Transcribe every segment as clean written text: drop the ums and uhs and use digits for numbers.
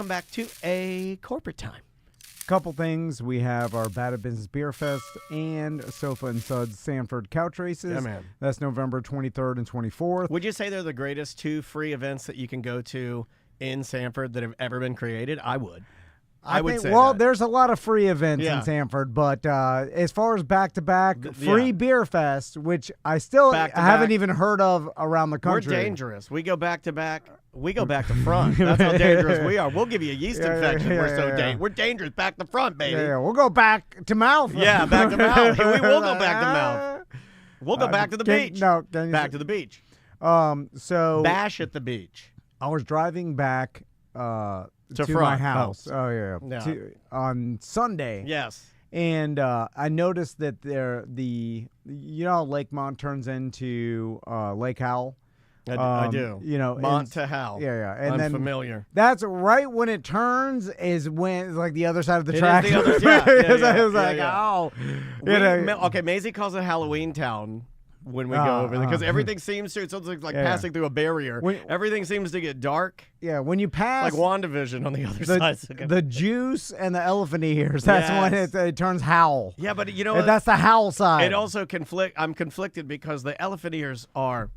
welcome back to A Corporate Time. Couple things. We have our Bad at Business Beer Fest and Sofa and Suds Sanford Couch Races. Yeah, man. That's November 23rd and 24th. Would you say they're the greatest 2 free events that you can go to in Sanford that have ever been created? I would. I would think, say well, that. there's a lot of free events Yeah. in Sanford, but as far as back-to-back free yeah. beer fest, which I still haven't even heard of around the country. We're dangerous. We go back to back. We go back to front. That's how dangerous we are. We'll give you a yeast infection. We're dangerous back to front, baby. Yeah, we'll go back to mouth. Yeah, back to mouth. We will go back to mouth. We'll go back to the beach. Back to the beach. So bash at the beach. I was driving back to my front. house. On Sunday. Yes. And I noticed that how Lake Mont turns into Lake Howell. I do. Mont to Howell. Yeah. And I'm familiar. That's right when it turns is when it's like the other side of the It track. is the other side. Yeah, It was like, okay, Maisie calls it Halloween Town when we go over there because everything seems to, it's like passing through a barrier. Everything seems to get dark. Yeah, when you pass. Like WandaVision on the other side. The juice and the elephant ears, that's when it turns Howl. Yeah, but that's the Howl side. It also I'm conflicted because the elephant ears are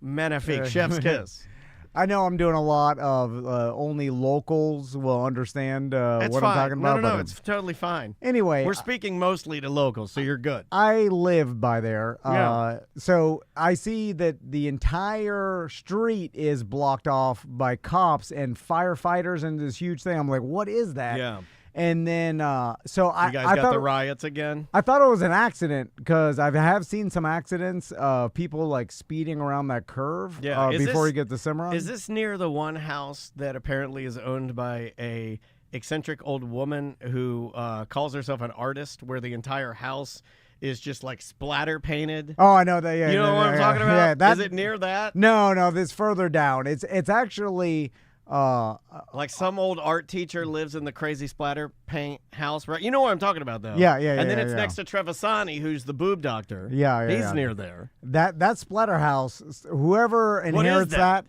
magnifique. Chef's kiss. I know I'm doing a lot of only locals will understand what I'm talking about. No, it's totally fine. Anyway. We're speaking mostly to locals, so you're good. I live by there. Yeah. So I see that the entire street is blocked off by cops and firefighters and this huge thing. I'm like, what is that? Yeah. And then, I You guys got the riots again? I thought it was an accident because I have seen some accidents of people like speeding around that curve before you get to Cimarron. Is this near the one house that apparently is owned by a eccentric old woman who calls herself an artist, where the entire house is just like splatter painted? Oh, I know that. Yeah, you know what I'm talking about? Yeah, is it near that? No, this further down. It's actually. Like some old art teacher lives in the crazy splatter paint house, right? You know what I'm talking about, though. Yeah. And then it's next to Trevisani, who's the boob doctor. Yeah. He's near there. That splatter house, whoever inherits that,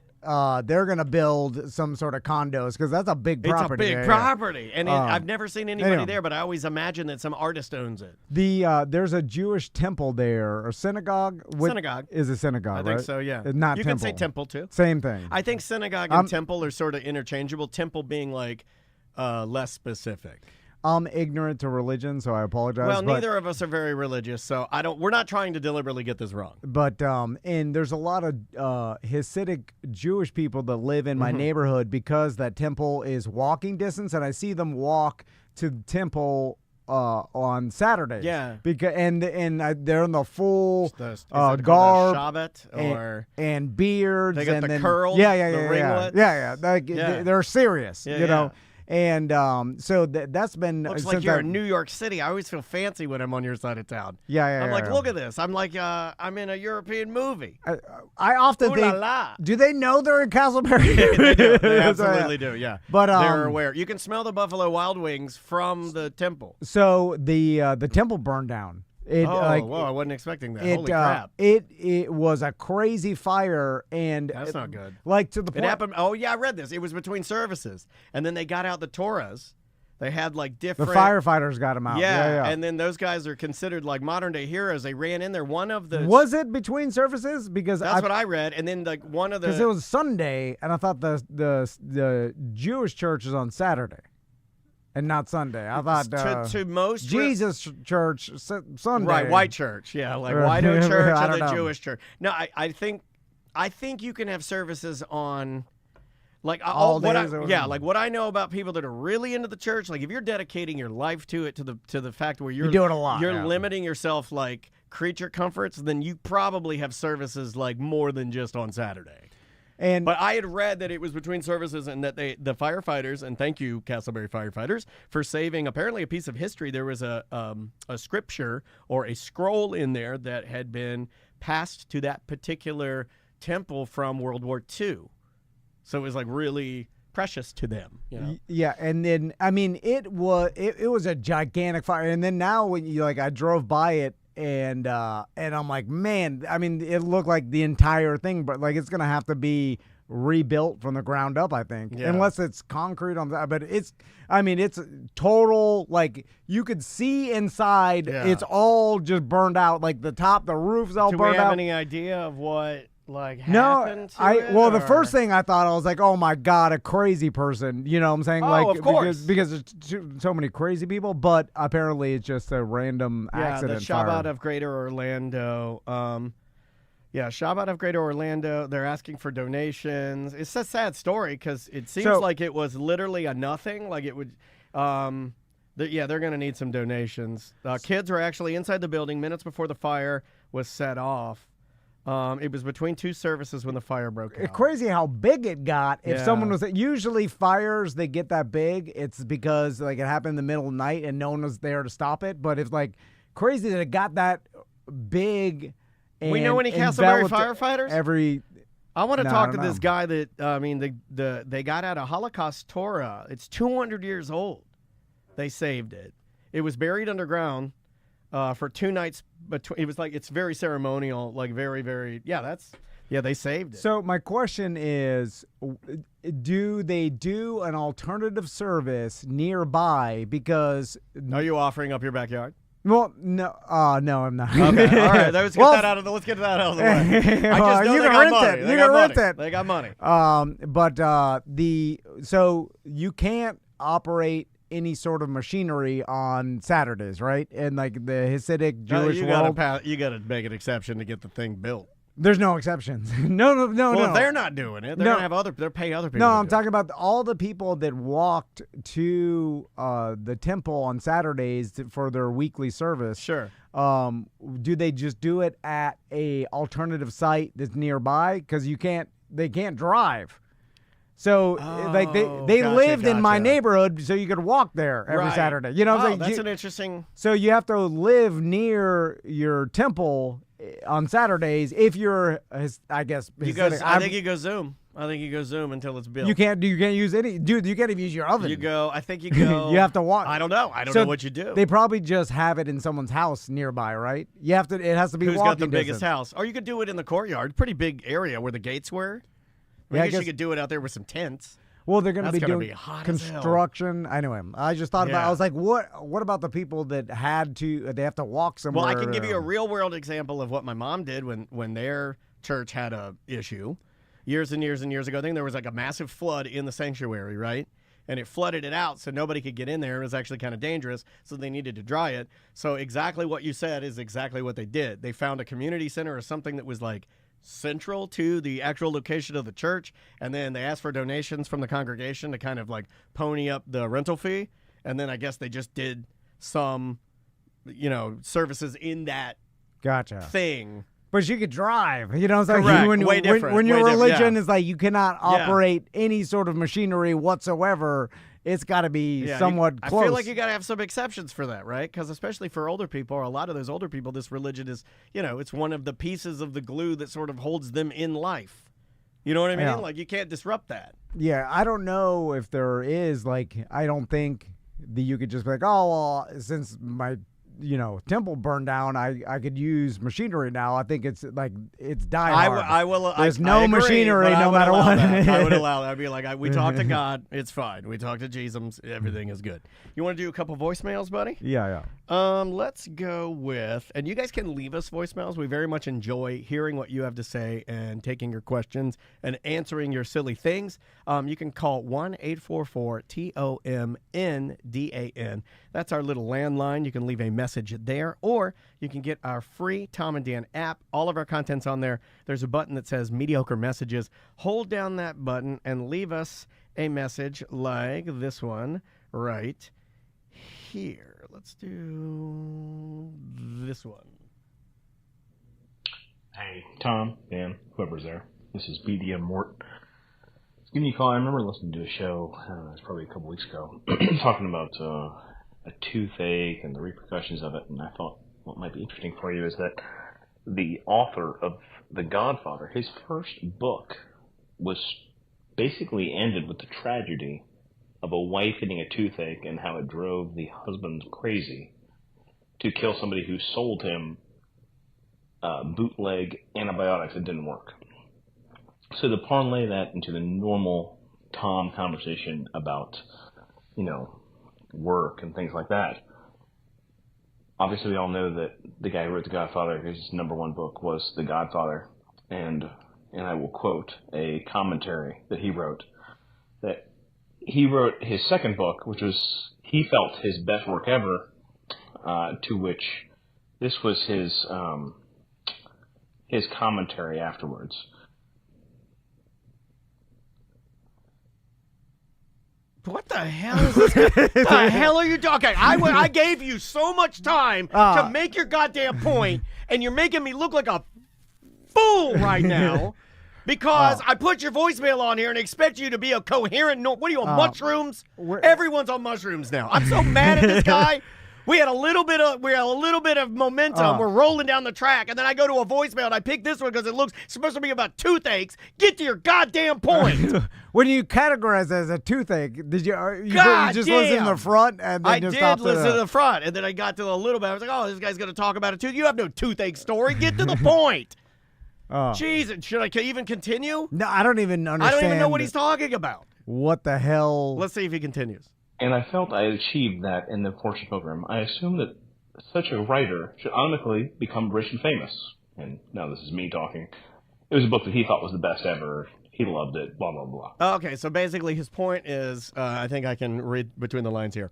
they're going to build some sort of condos because that's a big property. It's a big property. And I've never seen anybody there, but I always imagine that some artist owns it. There's a Jewish temple there, or synagogue. Synagogue. Is a synagogue, I think so, yeah. Not you temple. can say temple, too. Same thing. I think synagogue and temple are sort of interchangeable, temple being like less specific. I'm ignorant to religion, so I apologize. Well, neither of us are very religious, so we're not trying to deliberately get this wrong. But and there's a lot of Hasidic Jewish people that live in my neighborhood because that temple is walking distance, and I see them walk to the temple on Saturdays. Yeah. Because they're in the full garb, Shabbat and beards. They got and the then, curls, the ringlets. Yeah. They're serious, you know. And so that's been looks like you're in New York City. I always feel fancy when I'm on your side of town. I'm like, look at this. I'm like, I'm in a European movie. I often think, do they know they're in Castleberry? They do. They absolutely do. Yeah, but they're aware. You can smell the Buffalo Wild Wings from the temple. So the temple burned down. Whoa! I wasn't expecting that. Holy crap! It was a crazy fire, and that's not good. Like to the point. It happened. Oh yeah, I read this. It was between services, and then they got out the Torahs. They had like different. The firefighters got them out. Yeah. And then those guys are considered like modern day heroes. They ran in there. One of the was it between services because that's what I read, and then like one of the because it was Sunday, and I thought the Jewish church is on Saturday. And not Sunday. I thought to most Jesus Church Sunday. Right, white church. Yeah, like White Oak Church and the Jewish church. No, I think you can have services on like all days. Like what I know about people that are really into the church. Like if you're dedicating your life to it, to the fact where you're doing a lot, you're limiting yourself like creature comforts. Then you probably have services like more than just on Saturday. But I had read that it was between services and that the firefighters, and thank you, Castleberry firefighters, for saving apparently a piece of history. There was a scripture or a scroll in there that had been passed to that particular temple from World War II. So it was like really precious to them. You know? Yeah, and then I mean it was a gigantic fire, and then now when I drove by it. And I'm like, man, I mean, it looked like the entire thing, but like it's gonna have to be rebuilt from the ground up, I think. Yeah. Unless it's concrete on that. But it's total, like, you could see inside. Yeah. It's all just burned out. Like, the roof's all burned out. Do we have any idea of what, like, happened to it? Well, the first thing I thought, I was like, oh my God, a crazy person. You know what I'm saying? Of course. Because there's so many crazy people, but apparently it's just a random accident. The Shabbat of Greater Orlando. Shabbat of Greater Orlando. They're asking for donations. It's a sad story because it seems like it was literally a nothing. Like it would. They're going to need some donations. Kids were actually inside the building minutes before the fire was set off. It was between two services when the fire broke out. It's crazy how big it got. If someone was usually fires, they get that big. It's because like it happened in the middle of the night and no one was there to stop it. But it's like crazy that it got that big. And we know any Castleberry firefighters? I want to talk to this guy that they got out of Holocaust Torah. It's 200 years old. They saved it. It was buried underground. For 2 nights, it was like it's very ceremonial, like very, very. They saved it. So my question is, do they do an alternative service nearby? Because are you offering up your backyard? Well, no, no, I'm not. Okay, all right. Let's get that out of the way. I just know you they can got rent money. it. You can rent it. They got money. So you can't operate any sort of machinery on Saturdays, right? And like the Hasidic Jewish world, you gotta make an exception to get the thing built. There's no exceptions. No. Well, they're not doing it. They're gonna have they're pay other people. No, I'm talking about all the people that walked to the temple on Saturdays for their weekly service. Sure. Do they just do it at a alternative site that's nearby? Because they can't drive. So they lived in my neighborhood, so you could walk there every Saturday. You know what I'm saying? That's an interesting. So you have to live near your temple on Saturdays if you're, I guess. I think you go Zoom. Until it's built. You can't use any, dude. You can't even use your oven. You go. You have to walk. I don't know. I don't know what you do. They probably just have it in someone's house nearby, right? You have to. It has to be. Who's walking got the distance. biggest house? Or you could do it in the courtyard. Pretty big area where the gates were. I guess you could do it out there with some tents. Well, they're going to be doing hot construction. Anyway, I just thought about. I was like, what about the people that had to? They have to walk somewhere. Well, I can give you a real world example of what my mom did when their church had a issue years and years and years ago. I think there was like a massive flood in the sanctuary, right? And it flooded it out, so nobody could get in there. It was actually kind of dangerous, so they needed to dry it. So exactly what you said is exactly what they did. They found a community center or something that was like central to the actual location of the church, and then they asked for donations from the congregation to kind of like pony up the rental fee, and then I guess they just did some services in that thing. But you could drive. You know, it's like Correct. when your religion is like you cannot operate Yeah. any sort of machinery whatsoever. It's got to be somewhat close. I feel like you got to have some exceptions for that, right? Because especially for older people, or a lot of those older people, this religion is, it's one of the pieces of the glue that sort of holds them in life. You know what I mean? Yeah. Like you can't disrupt that. Yeah, I don't know if there is, I don't think that you could just be like, oh, well, since my temple burned down, I could use machinery now. I think it's die hard. There's no machinery, no matter what. I would allow that. I'd be like, we talk to God, it's fine. We talk to Jesus, everything is good. You want to do a couple voicemails, buddy? Yeah. Let's go with, and you guys can leave us voicemails. We very much enjoy hearing what you have to say and taking your questions and answering your silly things. You can call 1-844-TOMNDAN. That's our little landline. You can leave a message there, or you can get our free Tom and Dan app. All of our content's on there. There's a button that says mediocre messages. Hold down that button and leave us a message like this one right here. Let's do this one. Hey, Tom, Dan, whoever's there. This is BDM Mort. Giving you a call. I remember listening to a show, it was probably a couple weeks ago, talking about a toothache and the repercussions of it, and I thought what might be interesting for you is that the author of The Godfather, his first book was basically ended with the tragedy of a wife getting a toothache and how it drove the husband crazy to kill somebody who sold him bootleg antibiotics that didn't work. So to parlay that into the normal Tom conversation about, work and things like that, obviously we all know that the guy who wrote The Godfather, his #1 book was The Godfather, and I will quote a commentary that he wrote, that he wrote his second book, which was, he felt, his best work ever, to which this was his commentary afterwards. What the hell is this? The hell are you talking? I gave you so much time to make your goddamn point, and you're making me look like a fool right now because I put your voicemail on here and expect you to be a coherent. What are you on mushrooms? Everyone's on mushrooms now. I'm so mad at this guy. We had a little bit of momentum. We're rolling down the track, and then I go to a voicemail, and I pick this one because it's supposed to be about toothaches. Get to your goddamn point. When you categorize it as a toothache, did you just damn. listen to the front and then I just did listen to the front, and then I got to a little bit. I was like, oh, this guy's going to talk about a tooth. You have no toothache story. Get to the point. Jesus, should I even continue? No, I don't even understand. I don't even know what he's talking about. What the hell? Let's see if he continues. And I felt I achieved that in The Fortune Pilgrim. I assume that such a writer should automatically become rich and famous. And now this is me talking. It was a book that he thought was the best ever. He loved it, blah, blah, blah. Okay, so basically his point is, I think I can read between the lines here.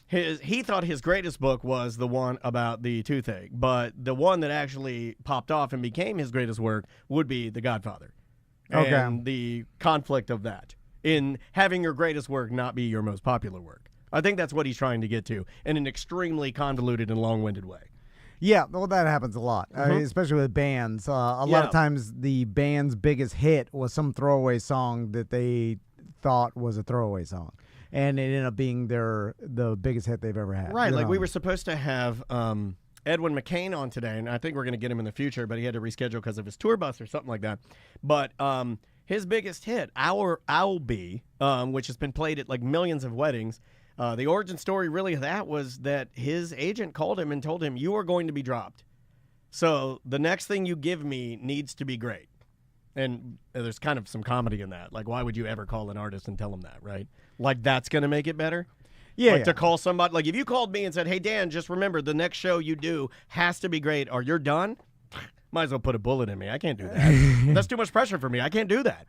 He thought his greatest book was the one about the toothache, but the one that actually popped off and became his greatest work would be The Godfather. Okay. And the conflict of that in having your greatest work not be your most popular work. I think that's what he's trying to get to in an extremely convoluted and long-winded way. Yeah, well, that happens a lot, especially with bands. A lot of times the band's biggest hit was some throwaway song that they thought was a throwaway song, and it ended up being the biggest hit they've ever had. Right, like we were supposed to have Edwin McCain on today, and I think we're going to get him in the future, but he had to reschedule because of his tour bus or something like that. But his biggest hit, I'll Be, which has been played at like millions of weddings, the origin story really of that was that his agent called him and told him, you are going to be dropped. So the next thing you give me needs to be great. And there's kind of some comedy in that. Like, why would you ever call an artist and tell him that, right? Like, that's going to make it better? Yeah. Like, to call somebody, like, if you called me and said, hey, Dan, just remember, the next show you do has to be great or you're done, might as well put a bullet in me. I can't do that. That's too much pressure for me. I can't do that.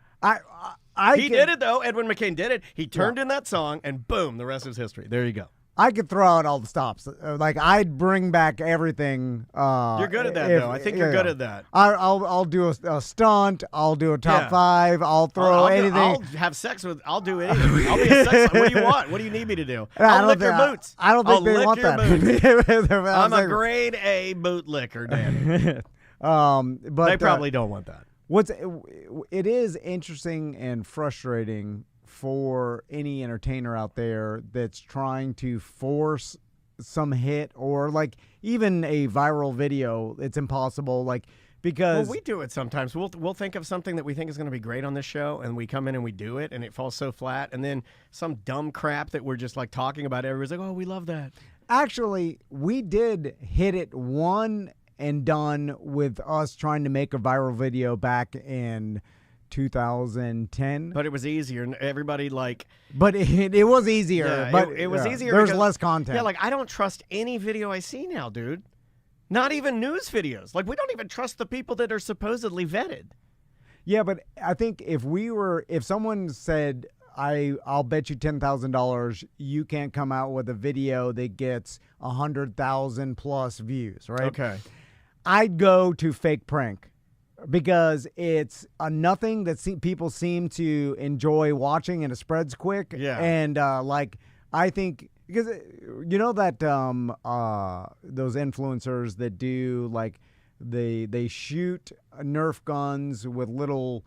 He did it, though. Edwin McCain did it. He turned in that song, and boom, the rest is history. There you go. I could throw out all the stops. Like, I'd bring back everything. You're good at that, though. I think you're good at that. I'll do a stunt. I'll do a top five. I'll throw anything. I'll have sex with. I'll do anything. I'll be a sex. What do you want? What do you need me to do? I'll lick your boots. I don't think they want that. I'm a grade A boot licker, Dan. But they probably don't want that. It is interesting and frustrating for any entertainer out there that's trying to force some hit or like even a viral video. It's impossible, like, because we do it sometimes. We'll think of something that we think is going to be great on this show, and we come in and we do it, and it falls so flat, and then some dumb crap that we're just like talking about. Everybody's like, "Oh, we love that." Actually, we did hit it one and done with us trying to make a viral video back in 2010. But it was easier, and everybody But it was easier. Yeah, but it was easier. There's because, less content. Yeah, like I don't trust any video I see now, dude. Not even news videos. Like we don't even trust the people that are supposedly vetted. Yeah, but I think if someone said, I'll bet you $10,000 you can't come out with a video that gets 100,000 plus views, right? Okay. I'd go to fake prank because it's a nothing that people seem to enjoy watching and it spreads quick. Yeah. And I think because you know that those influencers that do like they shoot Nerf guns with little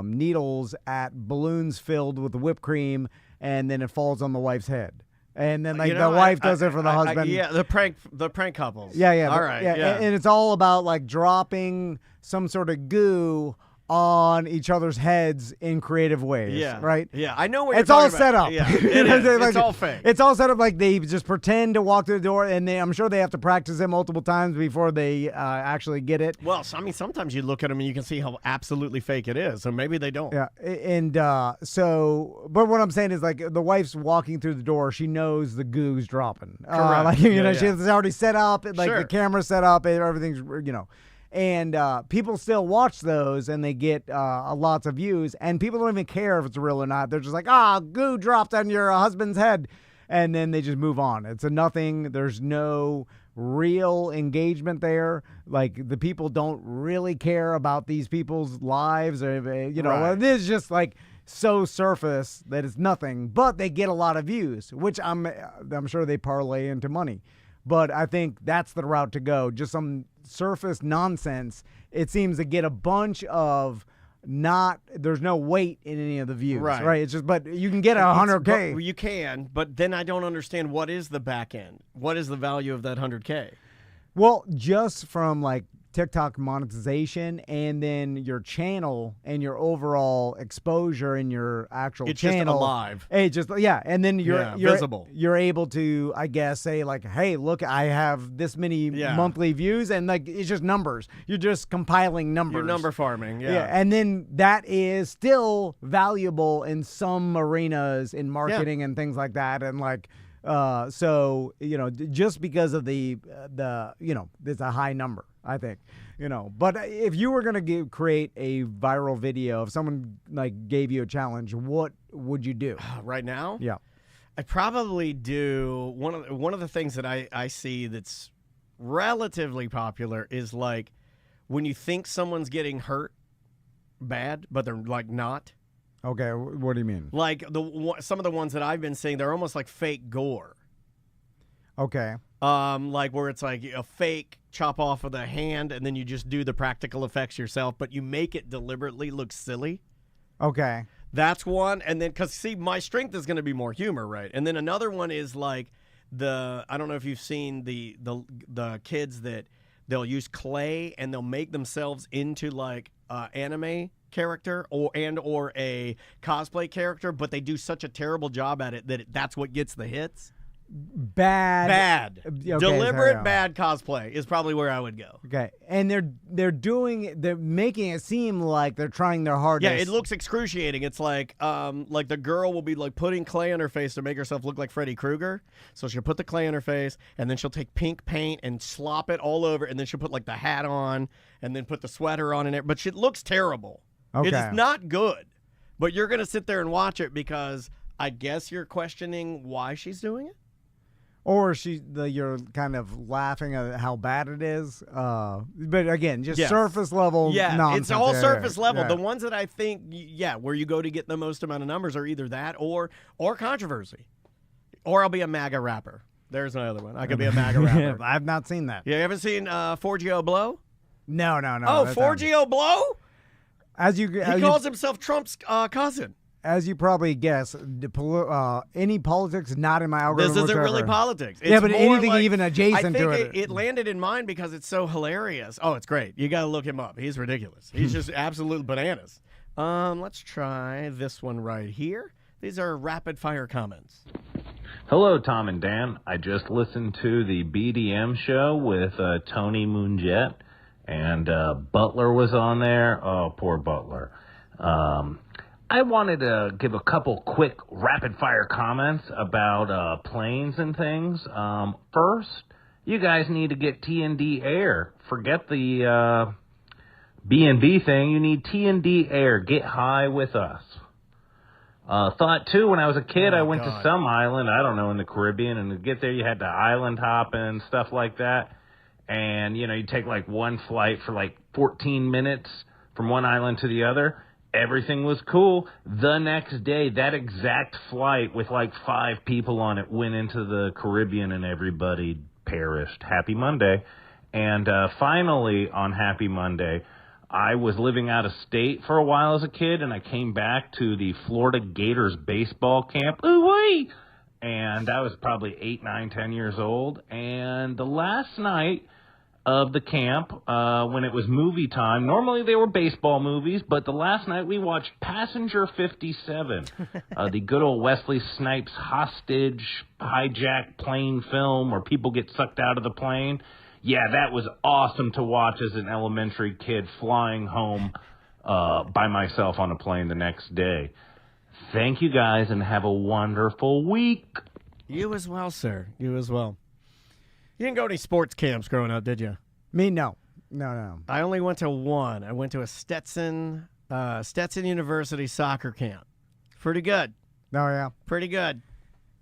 needles at balloons filled with whipped cream, and then it falls on the wife's head. And then the wife does it for the husband. Yeah, the prank couples. Yeah. All right. Yeah. And it's all about like dropping some sort of goo on each other's heads in creative ways. Yeah. Right? Yeah. I know what It's you're all talking set about. up. Yeah. You It know what I'm is. saying? It's all fake. It's all set up like they just pretend to walk through the door, and I'm sure they have to practice it multiple times before they actually get it. Well, I mean, sometimes you look at them and you can see how absolutely fake it is. So maybe they don't. Yeah, and but what I'm saying is, like, the wife's walking through the door, she knows the goo's dropping. Correct. Like, Yeah, she's already set up, like Sure. the camera's set up, and everything's, and people still watch those, and they get lots of views, and people don't even care if it's real or not. They're just like, goo dropped on your husband's head, and then they just move on. It's a nothing. There's no real engagement there. Like, the people don't really care about these people's lives, or Right. It's just like so surface that it's nothing, but they get a lot of views, which I'm sure they parlay into money. But I think that's the route to go. Just some surface nonsense. It seems to get a bunch of there's no weight in any of the views. Right. It's just, but you can get 100K. You can, but then I don't understand what is the back end. What is the value of that 100K? Well, just from like TikTok monetization, and then your channel and your overall exposure in your actual It's just channel. alive. Hey, and then you're visible. You're able to, I guess, say like, hey, look, I have this many monthly views, and like it's just numbers. You're just compiling numbers. You're number farming. Yeah. And then that is still valuable in some arenas in marketing and things like that, and like. So just because of the it's a high number, I think, But if you were gonna create a viral video, if someone like gave you a challenge, what would you do right now? Yeah, I'd probably do one of the things that I see that's relatively popular is like when you think someone's getting hurt bad, but they're like not. Okay, what do you mean? Like some of the ones that I've been seeing, they're almost like fake gore. Okay. Like where it's like a fake chop off of the hand, and then you just do the practical effects yourself, but you make it deliberately look silly. Okay. That's one, and then because see, my strength is going to be more humor, right? And then another one is like I don't know if you've seen the kids that they'll use clay and they'll make themselves into like anime character or a cosplay character, but they do such a terrible job at it that that's what gets the hits. Bad. Okay, Deliberate bad cosplay is probably where I would go. Okay, and they're making it seem like they're trying their hardest. Yeah, it looks excruciating. It's like the girl will be like putting clay on her face to make herself look like Freddy Krueger. So she'll put the clay on her face, and then she'll take pink paint and slop it all over, and then she'll put like the hat on, and then put the sweater on in it. But it looks terrible. Okay. It's not good. But you're gonna sit there and watch it because I guess you're questioning why she's doing it. Or you're kind of laughing at how bad it is. But again, just surface level nonsense. It's all surface level. Yeah. The ones that I think, where you go to get the most amount of numbers are either that or controversy. Or I'll be a MAGA rapper. There's another one. I could be a MAGA rapper. I've not seen that. Yeah, you haven't seen 4GO Blow? No. Oh, 4GO Blow? He He calls himself Trump's cousin. As you probably guess, any politics not in my algorithm. This isn't whatsoever. really politics. It's but more anything like, even adjacent I to think it. it landed in mine because it's so hilarious. Oh, it's great. You got to look him up. He's ridiculous. He's just absolute bananas. Let's try this one right here. These are rapid fire comments. Hello, Tom and Dan. I just listened to the BDM show with Tony Moonjet, and Butler was on there. Oh, poor Butler. I wanted to give a couple quick rapid-fire comments about planes and things. First, you guys need to get T&D Air. Forget the B&B thing. You need T&D Air. Get high with us. Thought, too, when I was a kid, I went to some island, I don't know, in the Caribbean, and to get there, you had to island hop and stuff like that. And, you take like one flight for like 14 minutes from one island to the other. Everything was cool. The next day, that exact flight with like 5 people on it went into the Caribbean and everybody perished. Happy Monday. And finally, on Happy Monday, I was living out of state for a while as a kid, and I came back to the Florida Gators baseball camp. Ooh-wee! And I was probably 8, 9, 10 years old. And the last night, of the camp when it was movie time. Normally they were baseball movies, but the last night we watched Passenger 57, the good old Wesley Snipes hostage hijack plane film where people get sucked out of the plane. Yeah, that was awesome to watch as an elementary kid flying home by myself on a plane the next day. Thank you guys and have a wonderful week. You as well, sir. You as well. You didn't go to any sports camps growing up, did you? Me, no. No. I only went to one. I went to a Stetson University soccer camp. Pretty good. Oh, yeah. Pretty good.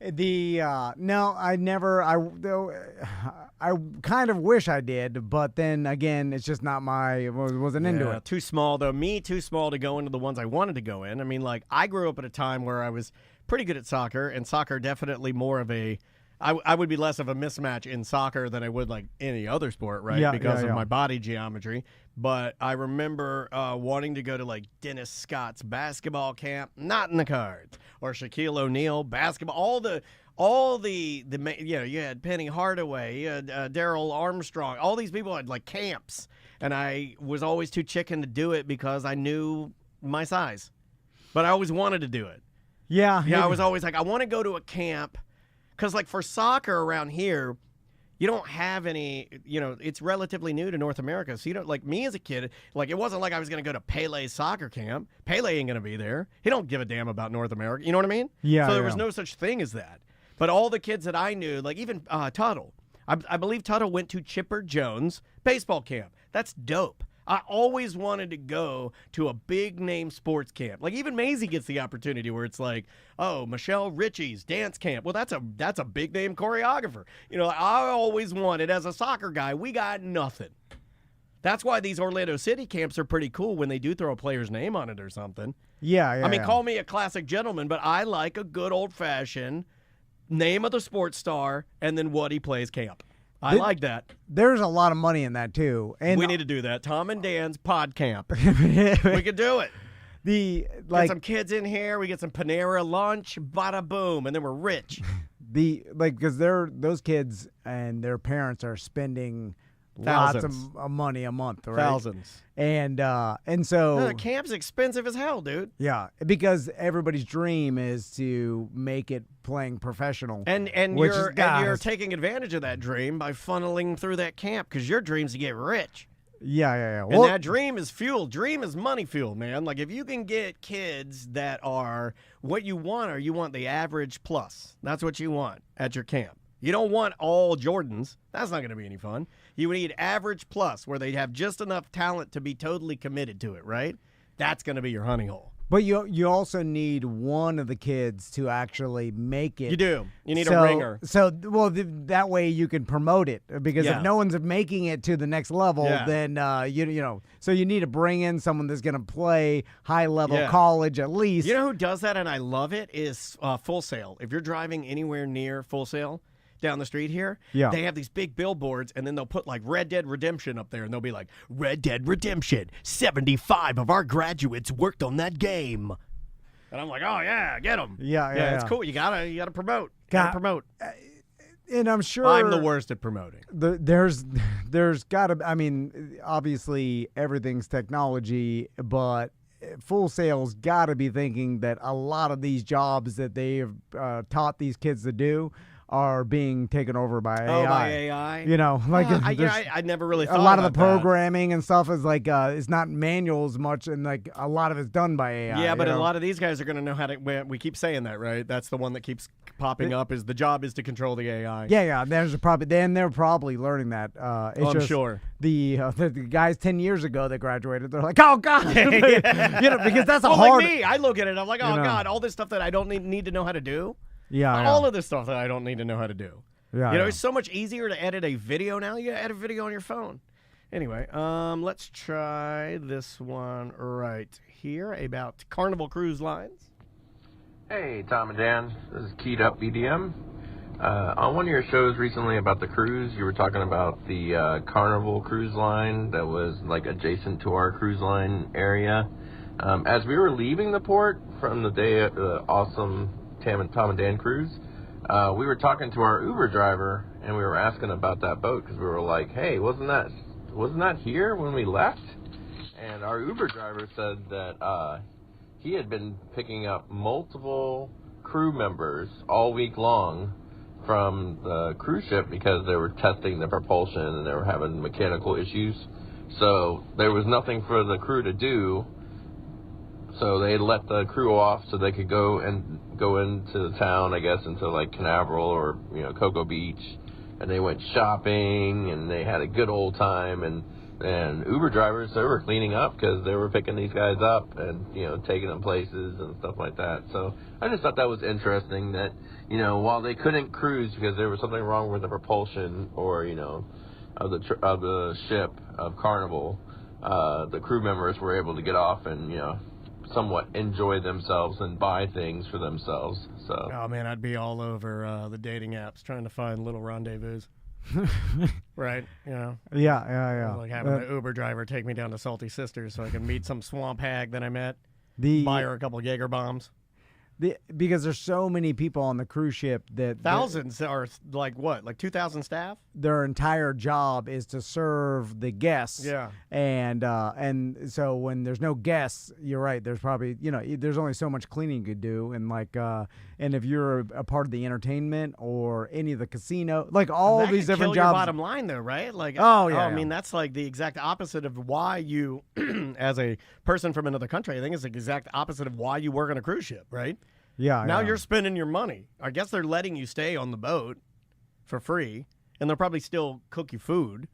No, I never. I kind of wish I did, but then again, it's just not wasn't into it. Too small, though. Me, too small to go into the ones I wanted to go in. I mean, like, I grew up at a time where I was pretty good at soccer, and soccer definitely more of a. I would be less of a mismatch in soccer than I would like any other sport, right? Yeah, because yeah. of my body geometry. But I remember wanting to go to like Dennis Scott's basketball camp, not in the cards, or Shaquille O'Neal basketball. All the you had Penny Hardaway, you had Daryl Armstrong. All these people had like camps, and I was always too chicken to do it because I knew my size. But I always wanted to do it. Yeah. I was always like, I want to go to a camp. Because, like, for soccer around here, you don't have any, it's relatively new to North America. So, you don't, like, me as a kid, like, it wasn't like I was going to go to Pele's soccer camp. Pele ain't going to be there. He don't give a damn about North America. You know what I mean? Yeah. So, there was no such thing as that. But all the kids that I knew, like, even Tuttle, I believe Tuttle went to Chipper Jones baseball camp. That's dope. I always wanted to go to a big-name sports camp. Like, even Maisie gets the opportunity where it's like, oh, Michelle Ritchie's dance camp. Well, that's a big-name choreographer. I always wanted, as a soccer guy, we got nothing. That's why these Orlando City camps are pretty cool when they do throw a player's name on it or something. Yeah. I mean, call me a classic gentleman, but I like a good old-fashioned name of the sports star and then what he plays camp. I like that. There's a lot of money in that, too. And we need to do that. Tom and Dan's pod camp. We could do it. Get some kids in here. We get some Panera lunch. Bada boom. And then we're rich. Because those kids and their parents are spending thousands lots of money a month, right? Thousands. And so the camp's expensive as hell, dude. Yeah, because everybody's dream is to make it playing professional. And you're taking advantage of that dream by funneling through that camp because your dream's to get rich. Yeah. And that dream is fuel. Dream is money fuel, man. Like, if you can get kids that are what you want, or you want the average plus. That's what you want at your camp. You don't want all Jordans. That's not going to be any fun. You need average plus, where they have just enough talent to be totally committed to it, right? That's going to be your honey hole. But you also need one of the kids to actually make it. You do. You need a ringer. That way you can promote it. Because if no one's making it to the next level, then, so you need to bring in someone that's going to play high-level college at least. You know who does that, and I love it, is Full Sail. If you're driving anywhere near Full Sail, down the street here, they have these big billboards, and then they'll put like Red Dead Redemption up there, and they'll be like, Red Dead Redemption, 75 of our graduates worked on that game. And I'm like, oh yeah, get them. Yeah, it's cool. You gotta promote. Promote. And I'm sure I'm the worst at promoting. There's gotta, I mean, obviously everything's technology, but Full Sail's got to be thinking that a lot of these jobs that they have taught these kids to do are being taken over by AI. Oh, by AI? I never really thought a lot of the that. programming and stuff is like, it's not manual as much, and like a lot of it's done by AI. Yeah, but a lot of these guys are going to know how to, we keep saying that, right? That's the one that keeps popping up, is the job is to control the AI. Yeah, they're probably learning that. I'm sure. The guys 10 years ago that graduated, they're like, oh, God. Because that's hard. Like me, I look at it, I'm like, oh, God, all this stuff that I don't need to know how to do. Yeah, all of this stuff that I don't need to know how to do. Yeah, it's so much easier to edit a video now. You edit a video on your phone. Anyway, let's try this one right here about Carnival Cruise Lines. Hey, Tom and Dan. This is Keyed Up BDM. On one of your shows recently about the cruise, you were talking about the Carnival Cruise Line that was like adjacent to our cruise line area. As we were leaving the port from the day of the awesome Tom and Dan cruise, we were talking to our Uber driver, and we were asking about that boat because we were like, hey, wasn't that here when we left? And our Uber driver said that he had been picking up multiple crew members all week long from the cruise ship because they were testing the propulsion and they were having mechanical issues. So there was nothing for the crew to do. So they let the crew off so they could go into the town, I guess, into like Canaveral or Cocoa Beach, and they went shopping and they had a good old time. And Uber drivers, they were cleaning up because they were picking these guys up and taking them places and stuff like that. So I just thought that was interesting that while they couldn't cruise because there was something wrong with the propulsion or of the ship of Carnival, the crew members were able to get off and somewhat enjoy themselves and buy things for themselves. So oh man, I'd be all over the dating apps trying to find little rendezvous. Right, Yeah. Like having the Uber driver take me down to Salty Sisters so I can meet some swamp hag that I met, buy her a couple Jaeger bombs. Because there's so many people on the cruise ship that thousands are like 2,000 staff. Their entire job is to serve the guests. Yeah, and so when there's no guests, you're right. There's probably there's only so much cleaning you could do, and and if you're a part of the entertainment or any of the casino, like all that these could different kill jobs. Your bottom line though, right? Like I mean that's like the exact opposite of why you, as a person from another country, I think it's the exact opposite of why you work on a cruise ship, right? Yeah. Now you're spending your money. I guess they're letting you stay on the boat for free, and they'll probably still cook you food.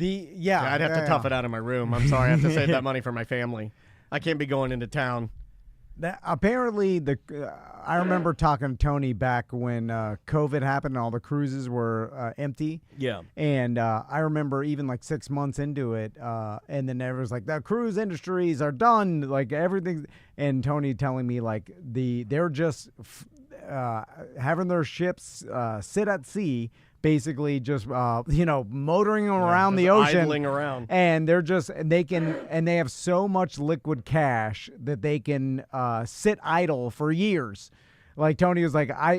I'd have to tough it out in my room. I'm sorry, I have to save that money for my family. I can't be going into town. Apparently, I remember talking to Tony back when COVID happened and all the cruises were empty. Yeah. And I remember even like 6 months into it, and then everyone's like, the cruise industries are done, like everything. And Tony telling me like they're just having their ships sit at sea, basically just motoring around the ocean, idling around, and they have so much liquid cash that they can sit idle for years. Like Tony was like, I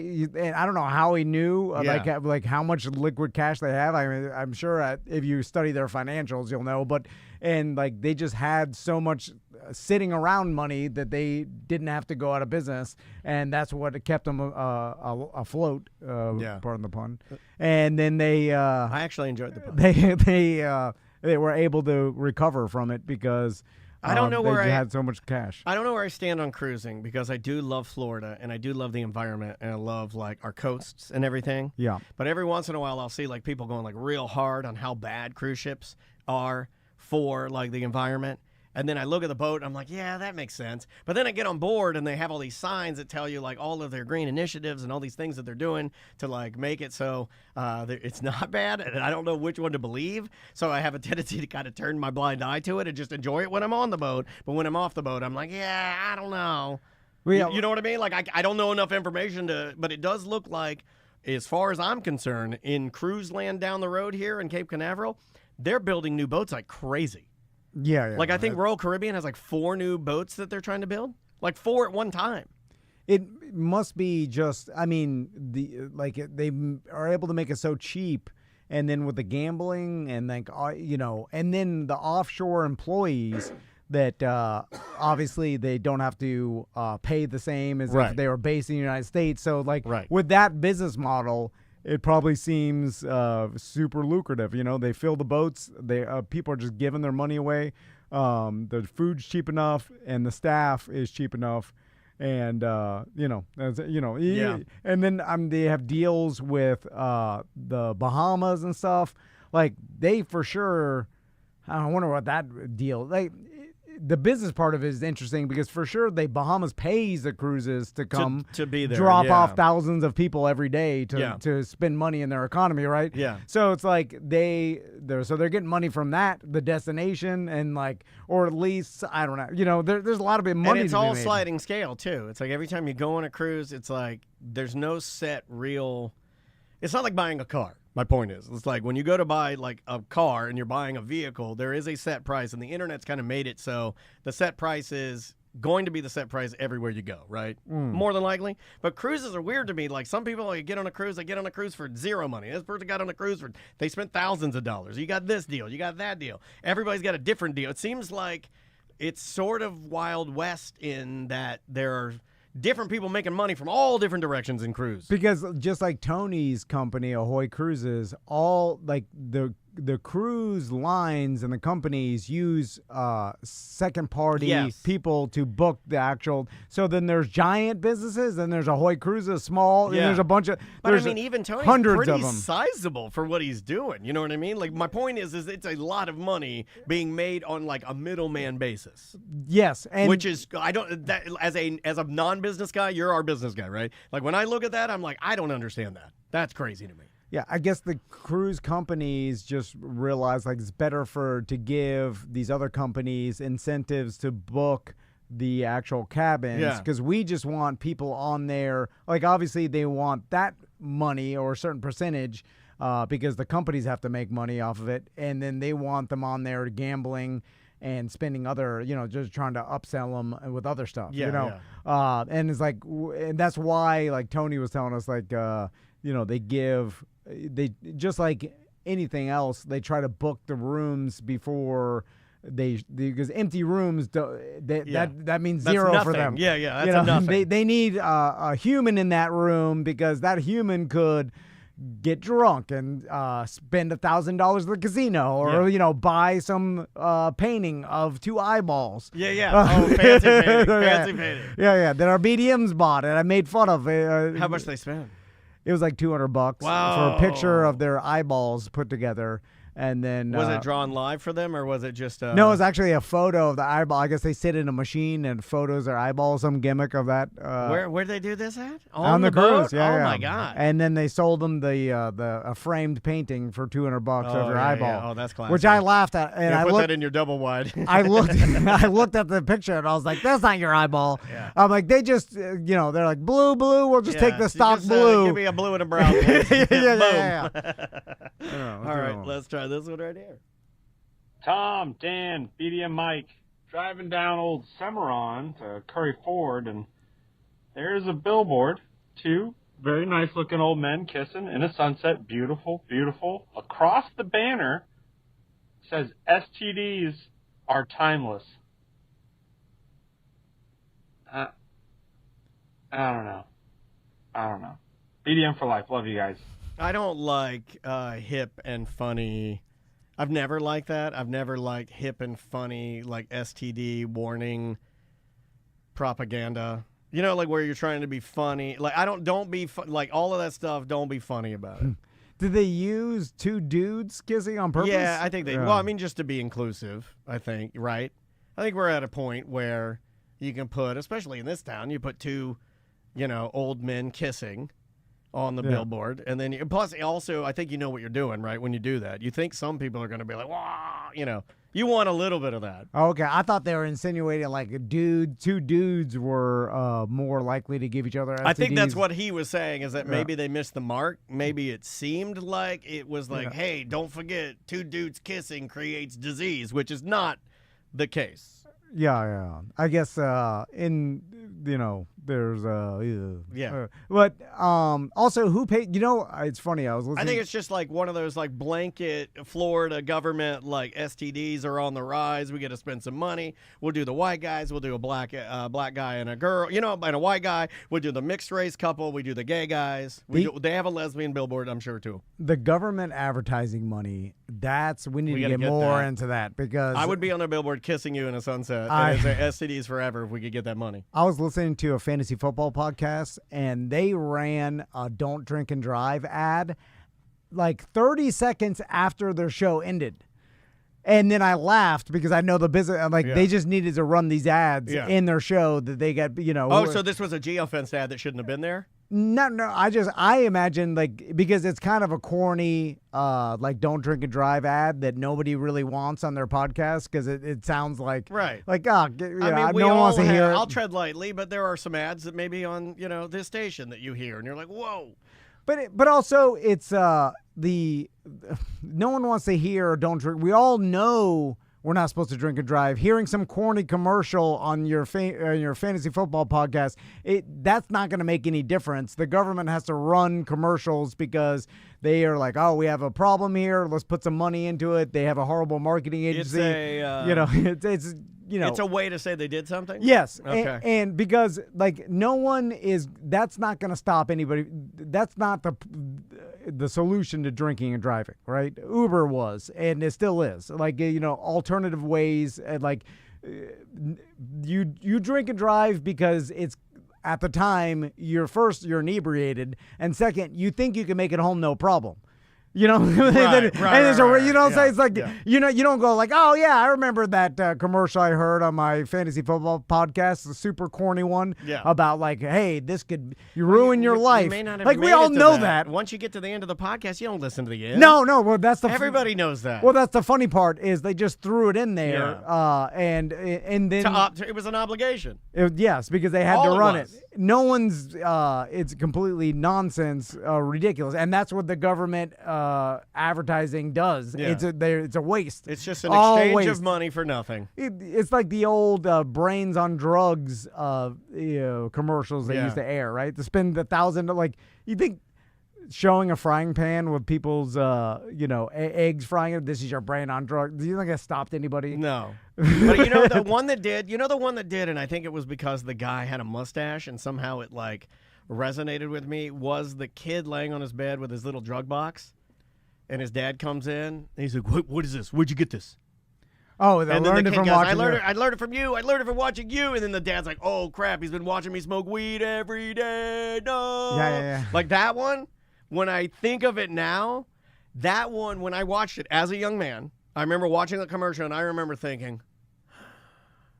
don't know how he knew like how much liquid cash they have. I mean, I'm sure if you study their financials, you'll know. But like they just had so much sitting around money that they didn't have to go out of business, and that's what kept them afloat. Pardon the pun. And then I actually enjoyed the pun. They were able to recover from it because. I don't know where I had so much cash. I don't know where I stand on cruising because I do love Florida and I do love the environment and I love like our coasts and everything. Yeah. But every once in a while I'll see like people going like real hard on how bad cruise ships are for like the environment. And then I look at the boat and I'm like, yeah, that makes sense. But then I get on board and they have all these signs that tell you like all of their green initiatives and all these things that they're doing to like make it so it's not bad. And I don't know which one to believe. So I have a tendency to kind of turn my blind eye to it and just enjoy it when I'm on the boat. But when I'm off the boat, I'm like, yeah, I don't know. You know what I mean? Like I don't know enough information but it does look like, as far as I'm concerned, in cruise land down the road here in Cape Canaveral, they're building new boats like crazy. Yeah. Like I think Royal Caribbean has like 4 new boats that they're trying to build, like 4 at one time. It must be just. I mean, they are able to make it so cheap, and then with the gambling and like and then the offshore employees that obviously they don't have to pay the same as if they were based in the United States. So with that business model. It probably seems super lucrative. They fill the boats. People are just giving their money away. The food's cheap enough, and the staff is cheap enough, and And then they have deals with the Bahamas and stuff. Like they for sure. I wonder what that deal like. The business part of it is interesting because for sure Bahamas pays the cruises to come to be there, drop off thousands of people every day to spend money in their economy, right? Yeah. So it's like they're getting money from the destination, and or at least I don't know. There's a lot of money. And it's to be all made. sliding scale too. It's like every time you go on a cruise, it's like there's no set real. It's not like buying a car. My point is, it's like when you go to buy like a car and you're buying a vehicle, there is a set price, and the internet's kind of made it so the set price is going to be the set price everywhere you go, right? More than likely. But cruises are weird to me. Like some people, like, get on a cruise, they get on a cruise for zero money. This person got on a cruise for, they spent thousands of dollars. You got this deal, you got that deal. Everybody's got a different deal. It seems like it's sort of Wild West in that there are different people making money from all different directions in cruise. Because just like Tony's company, Ahoy Cruises, all like the cruise lines and the companies use second party people to book the actual. So then there's giant businesses, and there's Ahoy Cruises, small, and there's a bunch of. But I mean, even Tony's hundreds pretty of them. sizable for what he's doing. You know what I mean? Like my point is it's a lot of money being made on like a middleman basis. Yes, and Which is I don't that as a non-business guy, you're our business guy, right? Like when I look at that, I'm like, I don't understand that. That's crazy to me. yeah, I guess the cruise companies just realize like it's better to give these other companies incentives to book the actual cabins because we just want people on there. Like obviously they want that money or a certain percentage because the companies have to make money off of it, and then they want them on there gambling and spending other, just trying to upsell them with other stuff, and it's like, and that's why, like Tony was telling us, like, they just like anything else, they try to book the rooms before because empty rooms, that means That's zero nothing. for them. Yeah, that's nothing. They need a human in that room because that human could get drunk and spend $1,000 at the casino, or buy some painting of 2 eyeballs. Fancy painting. That our BDMs bought and I made fun of. How much they spend? It was like $200 for a picture of their eyeballs put together. And then was it drawn live for them, or was it just? No, it was actually a photo of the eyeball. I guess they sit in a machine and photos their eyeballs. Some gimmick of that. Where'd they do this at? On the cruise. Yeah. My God! And then they sold them a framed painting for $200 of your eyeball. Yeah. Oh, that's classic. Which I laughed at, and I put looked that in your double wide. I looked at the picture and I was like, "That's not your eyeball." Yeah. I'm like, they just, they're like blue. We'll just take the stock blue. Give me a blue and a brown. yeah. All right, let's try this one right here. Tom, Dan, BDM Mike, driving down old Cimarron to Curry Ford, and there's a billboard. 2 very nice-looking old men kissing in a sunset. Beautiful, beautiful. Across the banner says, STDs are timeless. I don't know. BDM for life. Love you guys. I don't like hip and funny. I've never liked that. I've never liked hip and funny, like STD warning propaganda. Like where you're trying to be funny. Like don't be like all of that stuff. Don't be funny about it. Did they use 2 dudes kissing on purpose? Yeah, I think they. Well, I mean, just to be inclusive. I think right. I think we're at a point where you can put, especially in this town, you put 2, old men kissing on the billboard, and then plus also I think what you're doing, right? When you do that, you think some people are going to be like, "Wow," you want a little bit of that. Okay, I thought they were insinuating like 2 dudes were more likely to give each other STDs. I think that's what he was saying, is that maybe they missed the mark. Maybe it seemed like it was like, hey, don't forget, 2 dudes kissing creates disease, which is not the case. Yeah. I guess there's but also who paid? It's funny. I was listening. I think it's just like one of those like blanket Florida government like STDs are on the rise. We got to spend some money. We'll do the white guys. We'll do a black guy and a girl. And a white guy. We'll do the mixed race couple. We do the gay guys. They have a lesbian billboard, I'm sure too. The government advertising money. We need to get more into that, because I would be on a billboard kissing you in a sunset. And it's STDs forever if we could get that money. I was listening to a fantasy football podcast, and they ran a "Don't Drink and Drive" ad like 30 seconds after their show ended. And then I laughed because I know the business. I'm like, they just needed to run these ads in their show that they got, Oh, so this was a geofence ad that shouldn't have been there? No. I imagine, like, because it's kind of a corny, like, "Don't Drink and Drive" ad that nobody really wants on their podcast, because it sounds like, right. Like, no one wants to hear it. I'll tread lightly, but there are some ads that may be on, this station that you hear, and you're like, whoa. But also it's no one wants to hear "Don't Drink." We all know we're not supposed to drink and drive. Hearing some corny commercial on your fantasy football podcast, that's not going to make any difference. The government has to run commercials because they are like, oh, we have a problem here. Let's put some money into it. They have a horrible marketing agency. It's a way to say they did something? Yes. Okay. And because, like, that's not going to stop anybody. That's not the solution to drinking and driving, right? Uber was, and it still is. Like, alternative ways. Like, you drink and drive because it's, at the time, you're inebriated, and second, you think you can make it home no problem. It's like, you don't go like, oh yeah, I remember that commercial I heard on my fantasy football podcast, the super corny one about like, hey, this could ruin your life. You may not have like made we all it to know that. that. Once you get to the end of the podcast, you don't listen to the end. No. Well, that's everybody knows that. Well, that's the funny part is they just threw it in there, and then it was an obligation. Yes, because they had All to run it. No one's. It's completely nonsense, ridiculous, and that's what the government advertising does. Yeah. It's a waste. It's just an exchange of money for nothing. It's like the old brains on drugs commercials they used to air, right? To spend $1,000, like you think showing a frying pan with people's eggs frying it. This is your brain on drugs. Do you think that stopped anybody? No. But the one that did, and I think it was because the guy had a mustache and somehow it like resonated with me, was the kid laying on his bed with his little drug box. And his dad comes in, and he's like, what is this? Where'd you get this? Oh, I learned it from watching. I learned it from you. I learned it from watching you. And then the dad's like, oh, crap, he's been watching me smoke weed every day. No. Yeah. Like that one, when I think of it now, that one, when I watched it as a young man, I remember watching the commercial, and I remember thinking,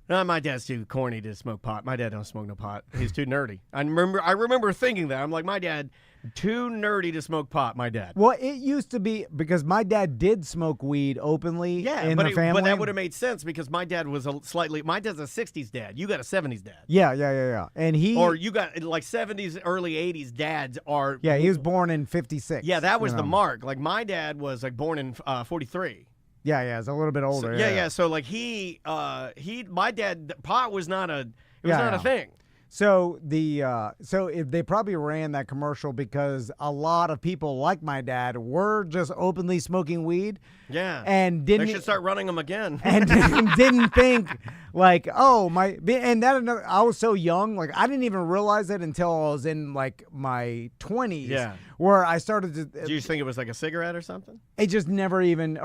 no, my dad's too corny to smoke pot. My dad don't smoke no pot. He's too nerdy. I remember thinking that. I'm like, my dad, too nerdy to smoke pot, my dad. Well, it used to be because my dad did smoke weed openly in the family. But that would have made sense because my dad was my dad's a 60s dad. You got a 70s dad. Yeah. And or you got like 70s, early 80s dads are. Yeah, he was born in 56. Yeah, that was the mark. Like my dad was like born in 43. Yeah, it's a little bit older. So, So like my dad, pot was not a thing. So if they probably ran that commercial because a lot of people like my dad were just openly smoking weed. Yeah. And they should start running them again. And didn't think like, oh, I was so young, like I didn't even realize it until I was in like my 20s. Yeah. Where I started to. Did you think it was like a cigarette or something? It just never even, it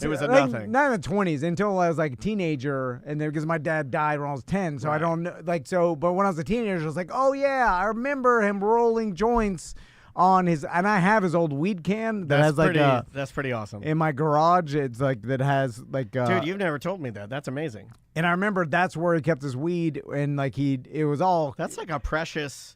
was nothing. Not in the 20s until I was like a teenager, and then because my dad died when I was 10, so I don't know, but when I was a teenager, I was like, oh yeah, I remember him rolling joints on his, and I have his old weed can that that's pretty awesome. In my garage, it's like that has like. Dude, you've never told me that. That's amazing. And I remember that's where he kept his weed, and like it was all. That's like a precious.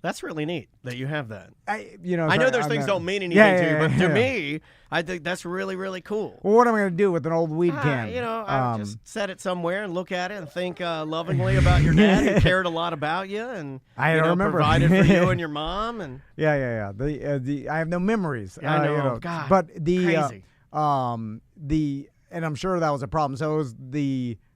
That's really neat that you have that. I know those things don't mean anything to you, but to me, I think that's really, really cool. Well, what am I going to do with an old weed can? I just set it somewhere and look at it and think lovingly about your dad who cared a lot about you and remember provided for you and your mom. And yeah. I have no memories. Yeah, I know. God, but crazy. And I'm sure that was a problem. So it was